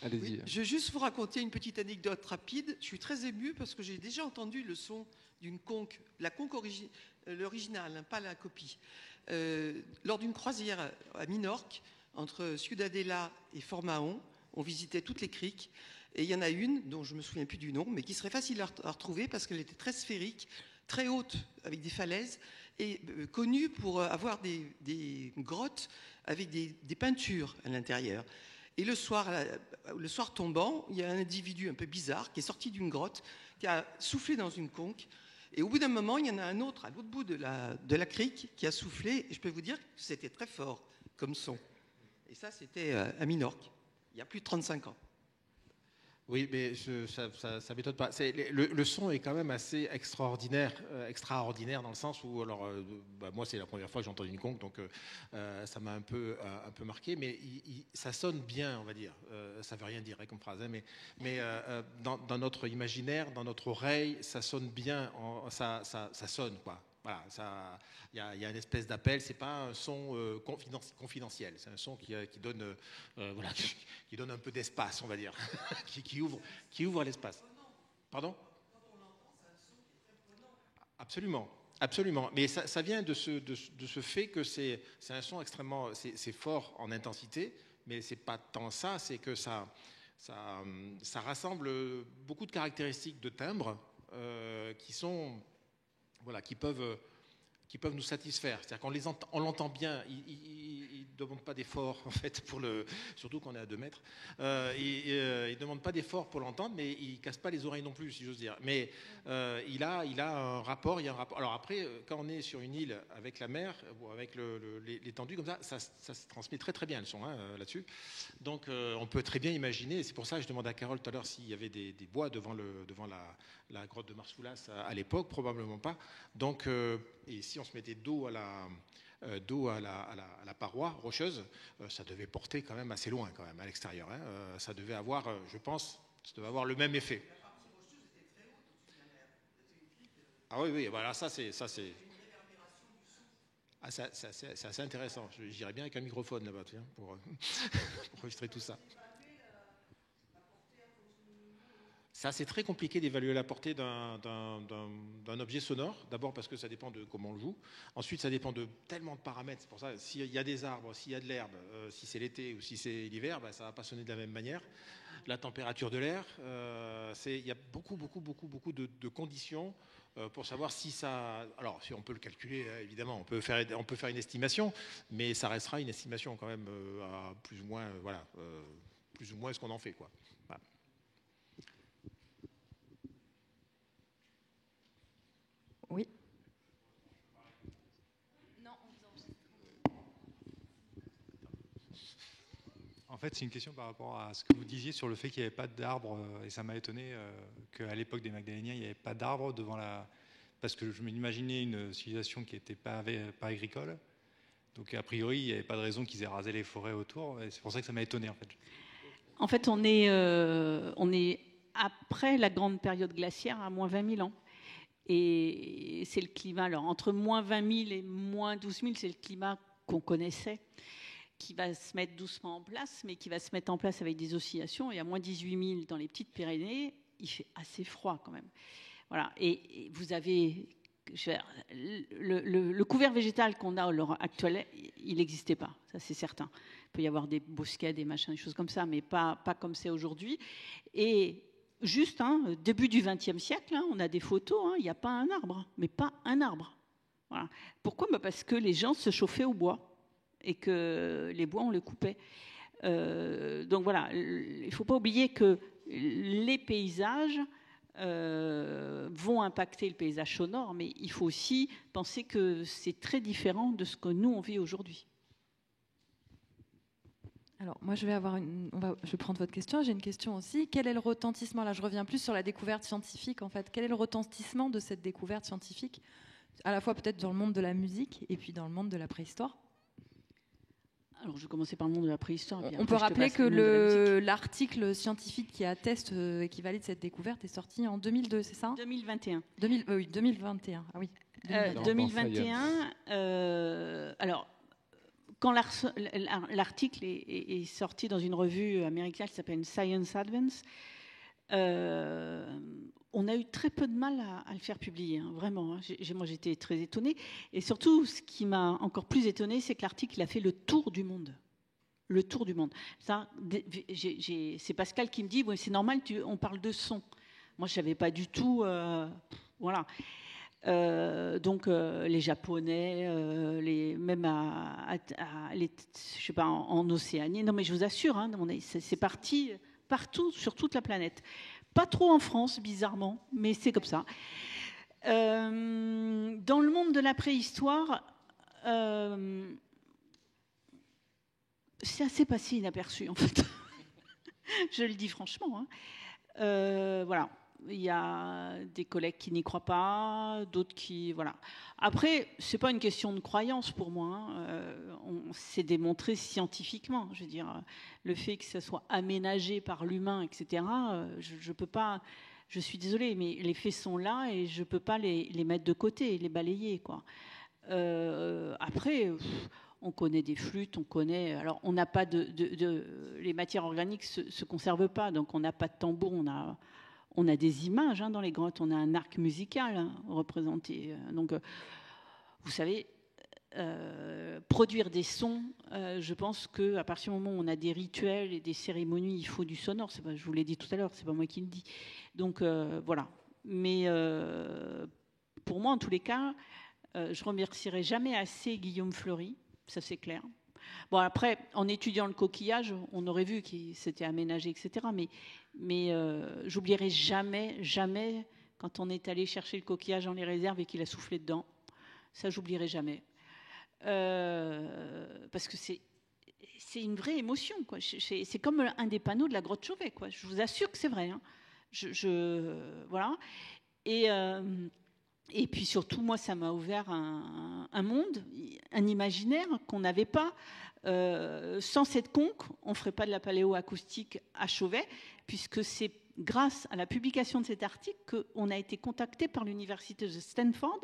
Allez-y. Oui, je vais juste vous raconter une petite anecdote rapide. Je suis très ému parce que j'ai déjà entendu le son d'une conque, la conque l'original, hein, pas la copie. Lors d'une croisière à Minorque, entre Ciudadela et Fort Mahon, on visitait toutes les criques. Et il y en a une, dont je ne me souviens plus du nom, mais qui serait facile à retrouver parce qu'elle était très sphérique, très haute, avec des falaises, et connue pour avoir des grottes avec des peintures à l'intérieur. Et le soir tombant, il y a un individu un peu bizarre qui est sorti d'une grotte, qui a soufflé dans une conque. Et au bout d'un moment, il y en a un autre à l'autre bout de la crique qui a soufflé. Et je peux vous dire que c'était très fort comme son. Et ça, c'était à Minorque, il y a plus de 35 ans. Oui, mais ça ne m'étonne pas. Le son est quand même assez extraordinaire dans le sens où, alors, moi, c'est la première fois que j'ai entendu une conque, donc ça m'a un peu marqué, mais ça sonne bien, on va dire. Ça ne veut rien dire comme phrase, hein, mais dans notre imaginaire, dans notre oreille, ça sonne bien, ça sonne, quoi. Voilà, il y a une espèce d'appel. C'est pas un son confidentiel. C'est un son qui donne, qui donne un peu d'espace, on va dire, qui ouvre l'espace. Pardon ? Absolument, absolument. Mais ça vient de ce fait que c'est un son extrêmement, c'est fort en intensité, mais c'est pas tant ça. C'est que ça rassemble beaucoup de caractéristiques de timbre qui sont qui peuvent nous satisfaire. C'est-à-dire qu'on l'entend bien. Il ne demande pas d'effort, en fait, surtout quand on est à 2 mètres. Il ne demande pas d'effort pour l'entendre, mais il ne casse pas les oreilles non plus, si j'ose dire. Mais il a un rapport. Alors après, quand on est sur une île avec la mer, ou avec l'étendue, comme ça se transmet très très bien le son là-dessus. Donc on peut très bien imaginer, et c'est pour ça que je demandais à Carole tout à l'heure s'il y avait des bois devant la grotte de Marsoulas à l'époque, probablement pas. Donc, et si on se mettait dos à la paroi rocheuse, ça devait porter quand même assez loin, quand même, à l'extérieur. Hein. Ça devait avoir, je pense, le même effet. Ah oui, voilà, ça c'est assez intéressant. J'irais bien avec un microphone là-bas, pour enregistrer tout ça. Ça, c'est très compliqué d'évaluer la portée d'un objet sonore. D'abord parce que ça dépend de comment on le joue. Ensuite, ça dépend de tellement de paramètres. C'est pour ça, s'il y a des arbres, s'il y a de l'herbe, si c'est l'été ou si c'est l'hiver, ça ne va pas sonner de la même manière. La température de l'air, il y a beaucoup de conditions pour savoir si ça... Alors, si on peut le calculer, évidemment, on peut faire une estimation, mais ça restera une estimation quand même à plus ou moins, plus ou moins ce qu'on en fait, quoi. Voilà. Oui. En fait, c'est une question par rapport à ce que vous disiez sur le fait qu'il n'y avait pas d'arbres, et ça m'a étonné qu'à l'époque des Magdaléniens, il n'y avait pas d'arbres devant parce que je m'imaginais une civilisation qui n'était pas agricole. Donc, a priori, il n'y avait pas de raison qu'ils aient rasé les forêts autour, et c'est pour ça que ça m'a étonné, en fait. En fait, on est après la grande période glaciaire à moins 20 000 ans. Et c'est le climat, alors entre moins 20 000 et moins 12 000, c'est le climat qu'on connaissait, qui va se mettre doucement en place, mais qui va se mettre en place avec des oscillations. Et à moins 18 000 dans les petites Pyrénées, il fait assez froid quand même. Voilà. Et vous avez... Le couvert végétal qu'on a à l'heure actuelle, il n'existait pas, ça c'est certain. Il peut y avoir des bosquets, des machins, des choses comme ça, mais pas comme c'est aujourd'hui. Et... Juste, début du XXe siècle, on a des photos, il n'y a pas un arbre, mais pas un arbre. Voilà. Pourquoi ? Parce que les gens se chauffaient au bois et que les bois, on les coupait. Donc voilà, il ne faut pas oublier que les paysages vont impacter le paysage sonore, mais il faut aussi penser que c'est très différent de ce que nous, on vit aujourd'hui. Alors, moi, je vais prendre votre question. J'ai une question aussi. Quel est le retentissement ? Là, je reviens plus sur la découverte scientifique, en fait. Quel est le retentissement de cette découverte scientifique, à la fois peut-être dans le monde de la musique et puis dans le monde de la préhistoire ? Alors, je vais commencer par le monde de la préhistoire. On peut rappeler que l'article scientifique qui atteste et qui valide cette découverte est sorti en 2002, c'est ça ? 2021. Oui, 2021. Ah oui. 2021. Alors, quand l'article est sorti dans une revue américaine qui s'appelle Science Advance, on a eu très peu de mal à le faire publier, hein, vraiment. Hein. Moi, j'étais très étonnée. Et surtout, ce qui m'a encore plus étonnée, c'est que l'article a fait le tour du monde. Le tour du monde. Ça, c'est Pascal qui me dit, ouais, c'est normal, on parle de son. Moi, je ne savais pas du tout. Voilà. Donc, les Japonais, même je sais pas, en Océanie. Non, mais je vous assure, hein, c'est parti partout, sur toute la planète. Pas trop en France, bizarrement, mais c'est comme ça. Dans le monde de la préhistoire, c'est assez passé inaperçu, en fait. Je le dis franchement. Hein. Voilà. Il y a des collègues qui n'y croient pas, d'autres qui... Voilà. Après, ce n'est pas une question de croyance pour moi. Hein. C'est démontré scientifiquement. Je veux dire, le fait que ça soit aménagé par l'humain, etc., je peux pas... Je suis désolée, mais les faits sont là et je ne peux pas les mettre de côté, les balayer, quoi. Après... on connaît des flûtes, on connaît... Alors, on n'a pas les matières organiques ne se conservent pas, donc on n'a pas de tambour, on a des images hein, dans les grottes, on a un arc musical hein, représenté. Donc, vous savez, produire des sons, je pense qu'à partir du moment où on a des rituels et des cérémonies, il faut du sonore. Je vous l'ai dit tout à l'heure, c'est pas moi qui le dis. Donc, voilà. Mais pour moi, en tous les cas, je remercierai jamais assez Guillaume Fleury, ça c'est clair. Bon, après, en étudiant le coquillage, on aurait vu qu'il s'était aménagé, etc. Mais j'oublierai jamais, quand on est allé chercher le coquillage dans les réserves et qu'il a soufflé dedans. Ça, j'oublierai jamais. Parce que c'est une vraie émotion, quoi. C'est comme un des panneaux de la grotte Chauvet, quoi. Je vous assure que c'est vrai. Hein. Voilà. Et puis surtout, moi, ça m'a ouvert un monde, un imaginaire qu'on n'avait pas. Sans cette conque, on ne ferait pas de la paléoacoustique à Chauvet, puisque c'est grâce à la publication de cet article qu'on a été contacté par l'université de Stanford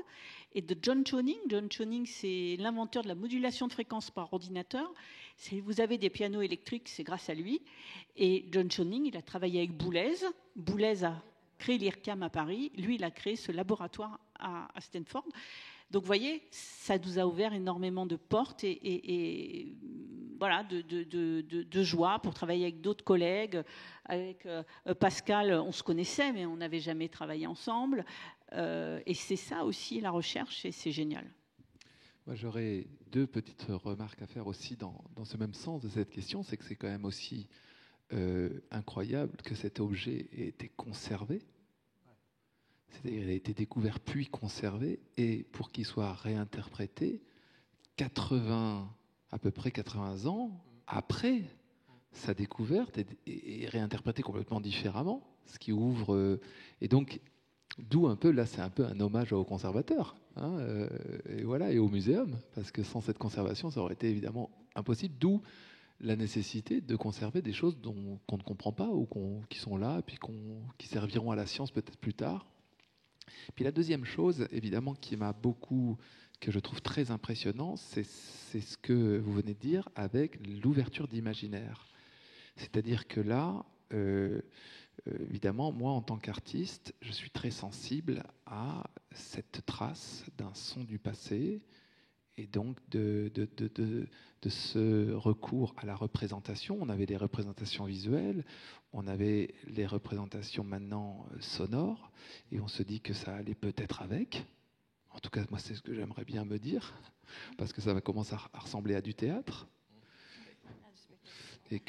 et de John Choning. John Choning, c'est l'inventeur de la modulation de fréquence par ordinateur. Vous avez des pianos électriques, c'est grâce à lui. Et John Choning, il a travaillé avec Boulez. Boulez a créé l'IRCAM à Paris. Lui, il a créé ce laboratoire à Stanford. Donc, vous voyez, ça nous a ouvert énormément de portes et voilà, de joie pour travailler avec d'autres collègues. Avec Pascal, on se connaissait, mais on n'avait jamais travaillé ensemble. Et c'est ça aussi, la recherche, et c'est génial. Moi, j'aurais deux petites remarques à faire aussi dans ce même sens de cette question. C'est que c'est quand même aussi incroyable que cet objet ait été conservé. C'est-à-dire qu'il a été découvert puis conservé, et pour qu'il soit réinterprété à peu près 80 ans après sa découverte et réinterprété complètement différemment, ce qui ouvre... et donc, d'où un peu, là c'est un peu un hommage aux conservateurs, hein, et voilà, et au muséum, parce que sans cette conservation, ça aurait été évidemment impossible, d'où la nécessité de conserver des choses qu'on ne comprend pas ou qui sont là, puis qui serviront à la science peut-être plus tard. Puis la deuxième chose, évidemment, que je trouve très impressionnant, c'est ce que vous venez de dire avec l'ouverture d'imaginaire. C'est-à-dire que là, évidemment, moi, en tant qu'artiste, je suis très sensible à cette trace d'un son du passé et donc de ce recours à la représentation. On avait des représentations visuelles, on avait les représentations maintenant sonores, et on se dit que ça allait peut-être avec. En tout cas, moi, c'est ce que j'aimerais bien me dire, parce que ça va commencer à ressembler à du théâtre. Et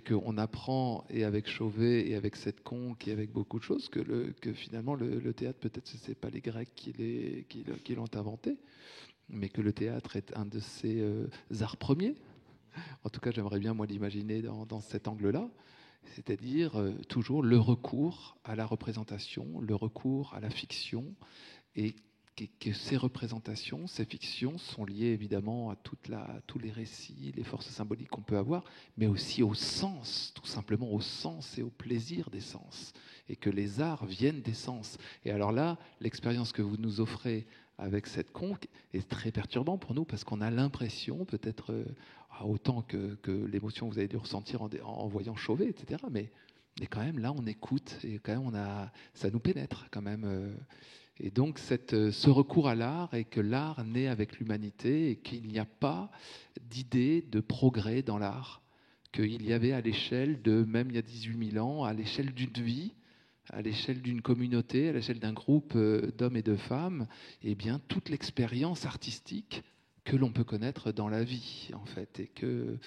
qu'on apprend, et avec Chauvet, et avec cette conque, et avec beaucoup de choses, que finalement, le théâtre, peut-être ce n'est pas les Grecs qui l'ont inventé, mais que le théâtre est un de ces arts premiers. En tout cas, j'aimerais bien, moi, l'imaginer dans cet angle-là, c'est-à-dire toujours le recours à la représentation, le recours à la fiction, et que ces représentations, ces fictions sont liées évidemment à tous les récits, les forces symboliques qu'on peut avoir, mais aussi au sens, tout simplement au sens et au plaisir des sens, et que les arts viennent des sens. Et alors là, l'expérience que vous nous offrez avec cette conque est très perturbant pour nous parce qu'on a l'impression, peut-être autant que l'émotion que vous avez dû ressentir en voyant Chauvet, etc. Mais quand même, là, on écoute et quand même, ça nous pénètre quand même. Et donc, ce recours à l'art et que l'art naît avec l'humanité et qu'il n'y a pas d'idée de progrès dans l'art, qu'il y avait à l'échelle de, même il y a 18 000 ans, à l'échelle d'une vie, à l'échelle d'une communauté, à l'échelle d'un groupe d'hommes et de femmes, eh bien, toute l'expérience artistique que l'on peut connaître dans la vie, en fait, et que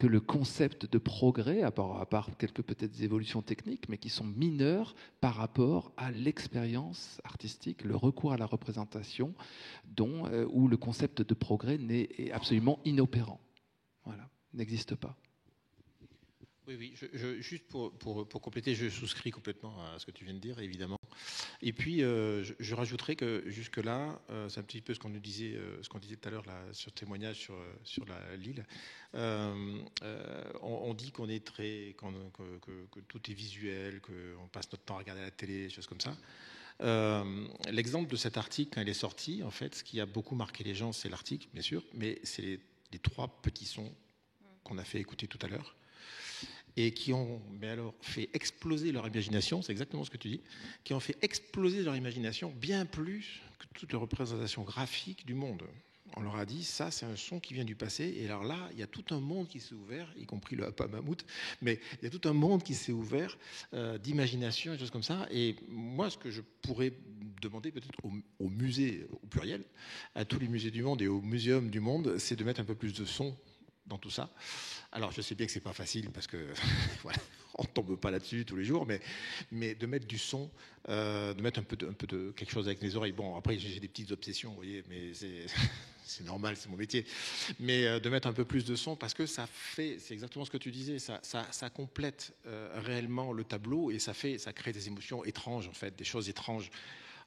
le concept de progrès, à part quelques peut-être évolutions techniques, mais qui sont mineures par rapport à l'expérience artistique, le recours à la représentation, où le concept de progrès est absolument inopérant. Voilà, n'existe pas. Oui, juste pour compléter, je souscris complètement à ce que tu viens de dire, évidemment. Et puis, je rajouterais que jusque-là, c'est un petit peu ce qu'on disait tout à l'heure là, sur le témoignage sur l'île. On dit qu'on est que tout est visuel, qu'on passe notre temps à regarder la télé, des choses comme ça. L'exemple de cet article, quand il est sorti, en fait, ce qui a beaucoup marqué les gens, c'est l'article, bien sûr, mais c'est les 3 petits sons qu'on a fait écouter tout à l'heure. Et qui ont fait exploser leur imagination, c'est exactement ce que tu dis, qui ont fait exploser leur imagination bien plus que toute la représentation graphique du monde. On leur a dit, ça c'est un son qui vient du passé, et alors là, il y a tout un monde qui s'est ouvert, y compris le Hapa Mammouth, mais il y a tout un monde qui s'est ouvert d'imagination, et des choses comme ça. Et moi, ce que je pourrais demander peut-être au musée, au pluriel, à tous les musées du monde et aux muséums du monde, c'est de mettre un peu plus de son dans tout ça. Alors, je sais bien que c'est pas facile parce que voilà, on tombe pas là-dessus tous les jours, mais de mettre du son, de mettre un peu de quelque chose avec les oreilles. Bon, après, j'ai des petites obsessions, vous voyez, mais c'est normal, c'est mon métier. Mais de mettre un peu plus de son parce que c'est exactement ce que tu disais, ça complète réellement le tableau et ça crée des émotions étranges, en fait, des choses étranges.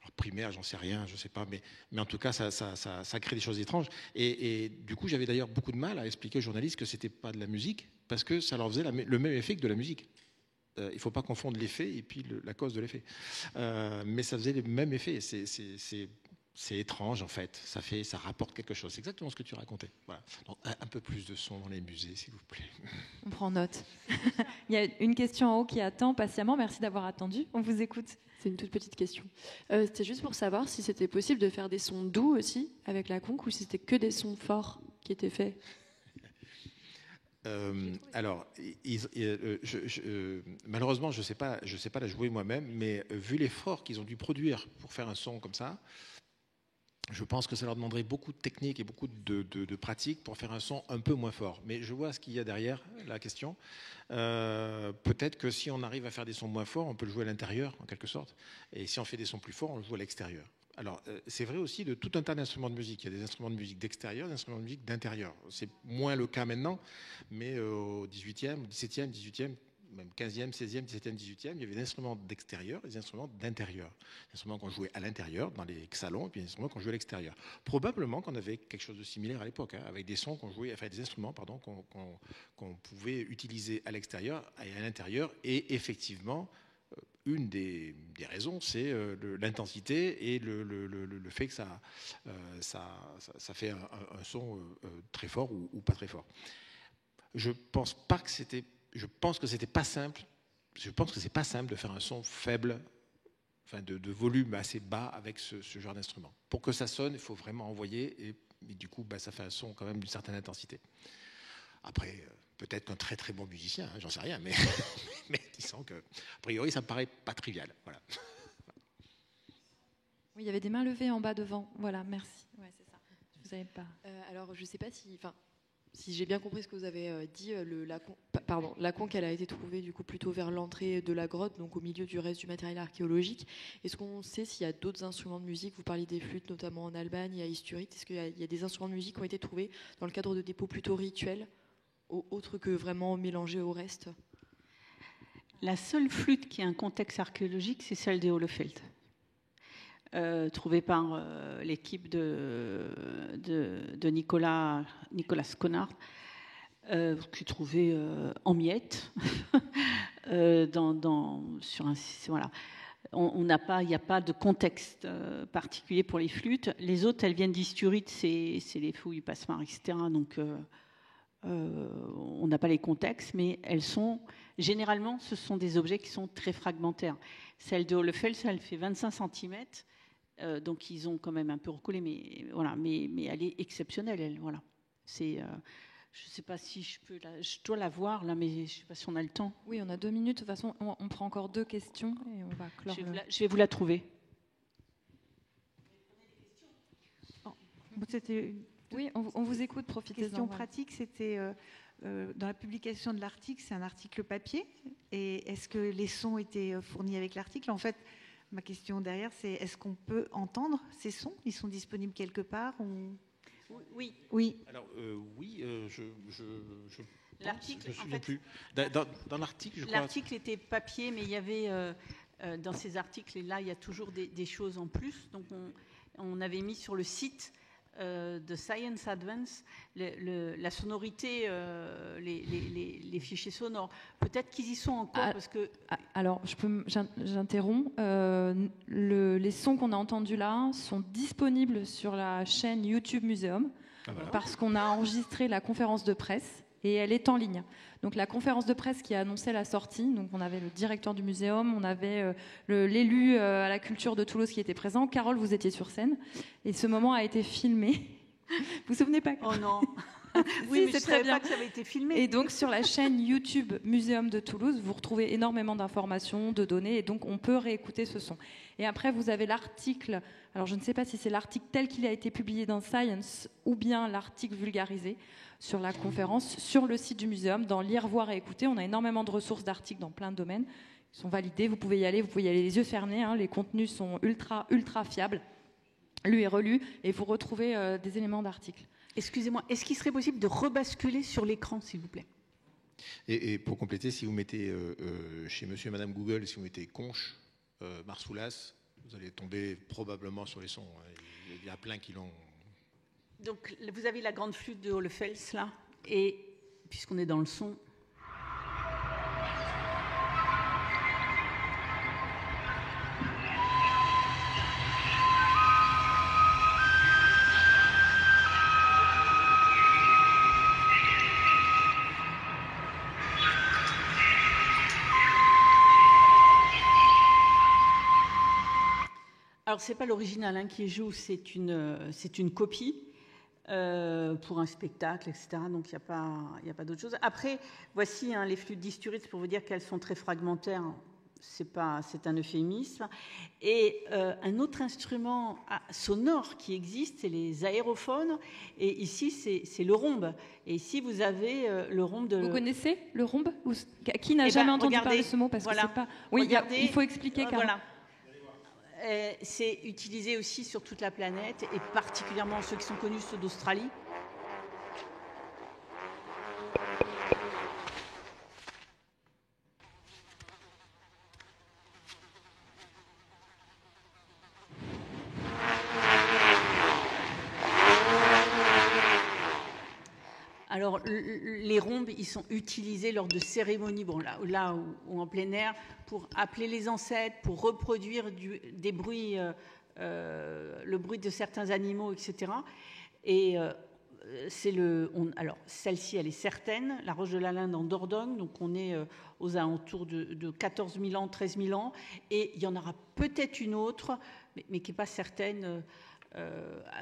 Alors, primaire, j'en sais rien, je sais pas, mais en tout cas, ça crée des choses étranges. Et du coup, j'avais d'ailleurs beaucoup de mal à expliquer aux journalistes que c'était pas de la musique, parce que ça leur faisait le même effet que de la musique. Il ne faut pas confondre l'effet et puis la cause de l'effet. Mais ça faisait le même effet. C'est étrange, en fait. Ça rapporte quelque chose. C'est exactement ce que tu racontais. Voilà. Donc, un peu plus de son dans les musées, s'il vous plaît. On prend note. Il y a une question en haut qui attend patiemment. Merci d'avoir attendu. On vous écoute. C'est une toute petite question. C'était juste pour savoir si c'était possible de faire des sons doux aussi avec la conque ou si c'était que des sons forts qui étaient faits. Alors, malheureusement, je sais pas la jouer moi-même, mais vu l'effort qu'ils ont dû produire pour faire un son comme ça, je pense que ça leur demanderait beaucoup de technique et beaucoup de pratique pour faire un son un peu moins fort. Mais je vois ce qu'il y a derrière la question. Peut-être que si on arrive à faire des sons moins forts, on peut le jouer à l'intérieur, en quelque sorte. Et si on fait des sons plus forts, on le joue à l'extérieur. Alors, c'est vrai aussi de tout un tas d'instruments de musique. Il y a des instruments de musique d'extérieur, des instruments de musique d'intérieur. C'est moins le cas maintenant, mais au 18e, 17e, 18e, même 15e, 16e, 17e, 18e, il y avait des instruments d'extérieur et des instruments d'intérieur. Des instruments qu'on jouait à l'intérieur, dans les salons, et puis des instruments qu'on jouait à l'extérieur. Probablement qu'on avait quelque chose de similaire à l'époque, avec des sons qu'on jouait, enfin des instruments, pardon, qu'on pouvait utiliser à l'extérieur et à l'intérieur. Et effectivement, une des raisons, c'est l'intensité et le fait que ça fait un son très fort ou pas très fort. Je pense que c'était pas simple. Je pense que c'est pas simple de faire un son faible, enfin de volume assez bas avec ce genre d'instrument. Pour que ça sonne, il faut vraiment envoyer et du coup, ça fait un son quand même d'une certaine intensité. Après, peut-être qu'un très très bon musicien, j'en sais rien, mais disons que, a priori, ça me paraît pas trivial. Voilà. Oui, il y avait des mains levées en bas devant. Voilà, merci. Ouais, c'est ça. Je vous avais pas. Alors, je ne sais pas si j'ai bien compris ce que vous avez dit, la conque, elle a été trouvée du coup plutôt vers l'entrée de la grotte, donc au milieu du reste du matériel archéologique. Est-ce qu'on sait s'il y a d'autres instruments de musique? Vous parliez des flûtes, notamment en Albagne et à Isturite. Est-ce qu'il y a des instruments de musique qui ont été trouvés dans le cadre de dépôts plutôt rituels, autres que vraiment mélangés au reste? La seule flûte qui a un contexte archéologique, c'est celle des Hohlefeld. Trouvée par l'équipe de Nicolas Sconard, qui est trouvée en miettes sur un voilà. il n'y a pas de contexte particulier pour les flûtes. Les autres, elles viennent d'Isturite, c'est les fouilles Passemar, etc. Donc, on n'a pas les contextes, mais généralement, ce sont des objets qui sont très fragmentaires. Celle de Hohlefels, elle fait 25 cm, donc ils ont quand même un peu recollé, mais voilà, mais elle est exceptionnelle, elle, voilà. Je ne sais pas si je dois la voir là, mais je ne sais pas si on a le temps. Oui, on a 2 minutes. De toute façon, on prend encore 2 questions et on va clore. Je vais vous la trouver. Oui, on vous écoute, profitez-en. Question pratique, c'était dans la publication de l'article, c'est un article papier. Et est-ce que les sons étaient fournis avec l'article? En fait, ma question derrière, c'est est-ce qu'on peut entendre ces sons? Ils sont disponibles quelque part? Oui. Oui. Alors, oui, je l'article, je me souviens plus. Dans l'article, je crois... L'article était papier, mais il y avait, dans ces articles, et là, il y a toujours des choses en plus. Donc, on avait mis sur le site de Science Advance la sonorité, les fichiers sonores. Peut-être qu'ils y sont encore, parce que... Alors, j'interromps. Les sons qu'on a entendus là sont disponibles sur la chaîne YouTube Muséum, parce qu'on a enregistré la conférence de presse et elle est en ligne. Donc la conférence de presse qui a annoncé la sortie, donc on avait le directeur du muséum, on avait l'élu à la culture de Toulouse qui était présent. Carole, vous étiez sur scène et ce moment a été filmé. Vous vous souvenez pas? Oh non. Oui, mais c'est je très savais bien. pas que ça avait été filmé. Et donc sur la chaîne YouTube Muséum de Toulouse, vous retrouvez énormément d'informations, de données, et donc on peut réécouter ce son. Et après, vous avez l'article. Alors je ne sais pas si c'est l'article tel qu'il a été publié dans Science ou bien l'article vulgarisé sur la conférence sur le site du muséum. Dans Lire, voir et écouter, on a énormément de ressources d'articles dans plein de domaines. Ils sont validés. Vous pouvez y aller les yeux fermés. Hein. Les contenus sont ultra fiables, lus et relus, et vous retrouvez des éléments d'articles. Excusez-moi, est-ce qu'il serait possible de rebasculer sur l'écran, s'il vous plaît? Et pour compléter, si vous mettez chez Monsieur et Madame Google, si vous mettez Conche, Marsoulas, vous allez tomber probablement sur les sons. Il y a plein qui l'ont... Donc, vous avez la grande flûte de Hohlefels, là, et puisqu'on est dans le son... Alors, ce n'est pas l'original qui joue, c'est une copie pour un spectacle, etc. Donc, il n'y a pas d'autre chose. Après, voici les flûtes d'Isturite, pour vous dire qu'elles sont très fragmentaires. C'est un euphémisme. Et un autre instrument sonore qui existe, c'est les aérophones. Et ici, c'est le rhombe. Et ici, vous avez le rhombe de... Vous connaissez le rhombe? Qui n'a jamais entendu parler de ce mot? Parce voilà. que c'est pas... Oui, il faut expliquer. Voilà. C'est utilisé aussi sur toute la planète et particulièrement ceux qui sont connus, ceux d'Australie. Alors, les rhombes, ils sont utilisés lors de cérémonies, là où en plein air, pour appeler les ancêtres, pour reproduire des bruits, le bruit de certains animaux, etc. Et alors, celle-ci, elle est certaine, la roche de la Linde en Dordogne, donc on est aux alentours de 14 000 ans, 13 000 ans, et il y en aura peut-être une autre, mais qui n'est pas certaine,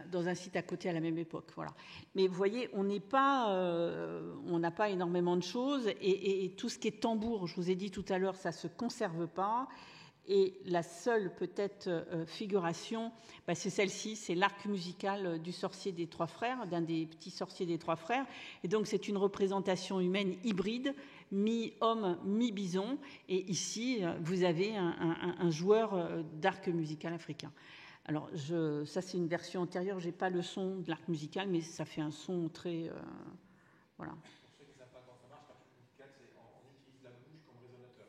dans un site à côté à la même époque. Voilà. Mais vous voyez, on n'a pas énormément de choses, et tout ce qui est tambour, je vous ai dit tout à l'heure, ça ne se conserve pas. Et la seule peut-être figuration, c'est celle-ci, c'est l'arc musical du sorcier des Trois Frères, d'un des petits sorciers des Trois Frères. Et donc c'est une représentation humaine hybride, mi-homme, mi-bison. Et ici, vous avez un joueur d'arc musical africain. Alors, ça, c'est une version antérieure. Je n'ai pas le son de l'arc musical, mais ça fait un son très... voilà. Pour ceux qui ne savent pas comment ça marche, l'arc musical, on utilise la bouche comme résonateur.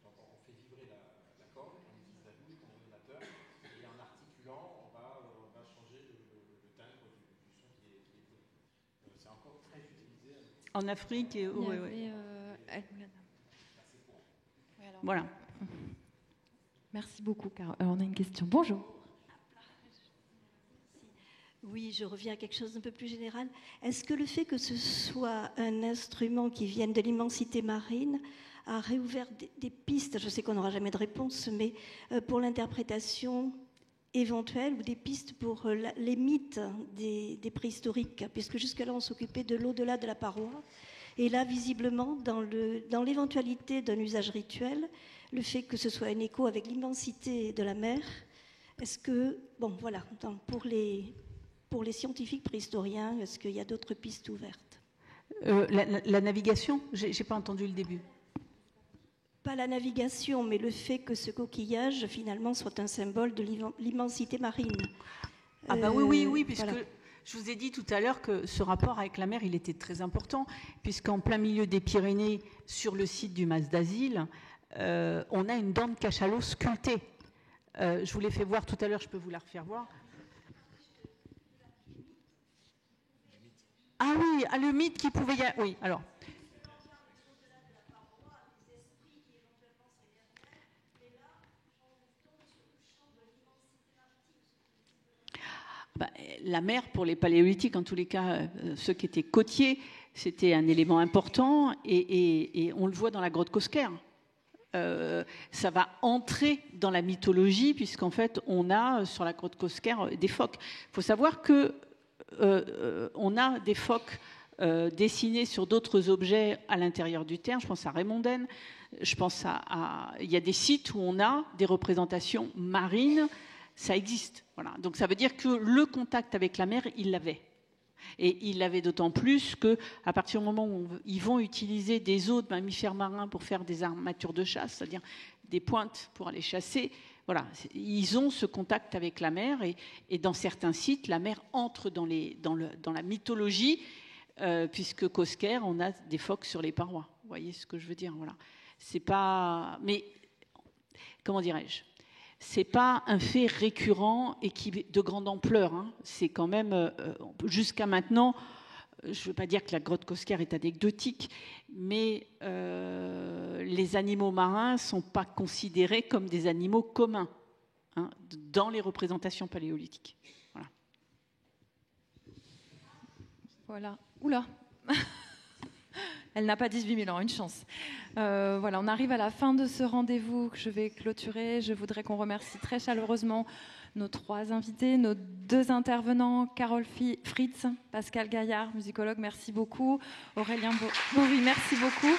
Donc, on fait vibrer la corde, on utilise la bouche comme résonateur, et en articulant, on va changer le timbre du son qui est produit. C'est encore très utilisé. En Afrique, et... Oui. Voilà. Merci beaucoup, Carole. Alors, on a une question. Bonjour. Oui, je reviens à quelque chose d'un peu plus général. Est-ce que le fait que ce soit un instrument qui vienne de l'immensité marine a réouvert des pistes, je sais qu'on n'aura jamais de réponse, mais pour l'interprétation éventuelle ou des pistes pour les mythes des préhistoriques, puisque jusque-là on s'occupait de l'au-delà de la paroi, et là visiblement dans l'éventualité d'un usage rituel, le fait que ce soit un écho avec l'immensité de la mer, est-ce que, bon voilà, pour les scientifiques préhistoriens, est-ce qu'il y a d'autres pistes ouvertes? La navigation, j'ai pas entendu le début. Pas la navigation, mais le fait que ce coquillage, finalement, soit un symbole de l'immensité marine. Ah bah oui, puisque voilà. je vous ai dit tout à l'heure que ce rapport avec la mer, il était très important, puisqu'en plein milieu des Pyrénées, sur le site du Mas d'Asile, on a une dent de cachalot sculptée. Je vous l'ai fait voir tout à l'heure, je peux vous la refaire voir. Ah oui, le mythe qui pouvait y avoir... Oui, alors... La mer, pour les paléolithiques, en tous les cas, ceux qui étaient côtiers, c'était un élément important, et on le voit dans la grotte Cosquer. Ça va entrer dans la mythologie, puisqu'en fait, on a sur la grotte Cosquer des phoques. Il faut savoir que on a des phoques dessinés sur d'autres objets à l'intérieur du terre. Je pense à Raymondaine, je pense il y a des sites où on a des représentations marines. Ça existe. Voilà. Donc ça veut dire que le contact avec la mer, il l'avait. Et il l'avait d'autant plus qu'à partir du moment où ils vont utiliser des os de mammifères marins pour faire des armatures de chasse, c'est-à-dire des pointes pour aller chasser, voilà, ils ont ce contact avec la mer. Et dans certains sites, la mer entre dans la mythologie, puisque Cosquer, on a des phoques sur les parois. Vous voyez ce que je veux dire? Voilà. C'est pas... Mais, comment dirais-je? C'est pas un fait récurrent et de grande ampleur. Hein. C'est quand même, jusqu'à maintenant, je ne veux pas dire que la grotte Cosquer est anecdotique, mais les animaux marins ne sont pas considérés comme des animaux communs dans les représentations paléolithiques. Voilà. Voilà. Oula. Elle n'a pas 18 000 ans, une chance. Voilà, on arrive à la fin de ce rendez-vous que je vais clôturer. Je voudrais qu'on remercie très chaleureusement nos 3 invités, nos 2 intervenants, Carole Fritz, Pascal Gaillard, musicologue, merci beaucoup. Aurélien Bory, merci beaucoup.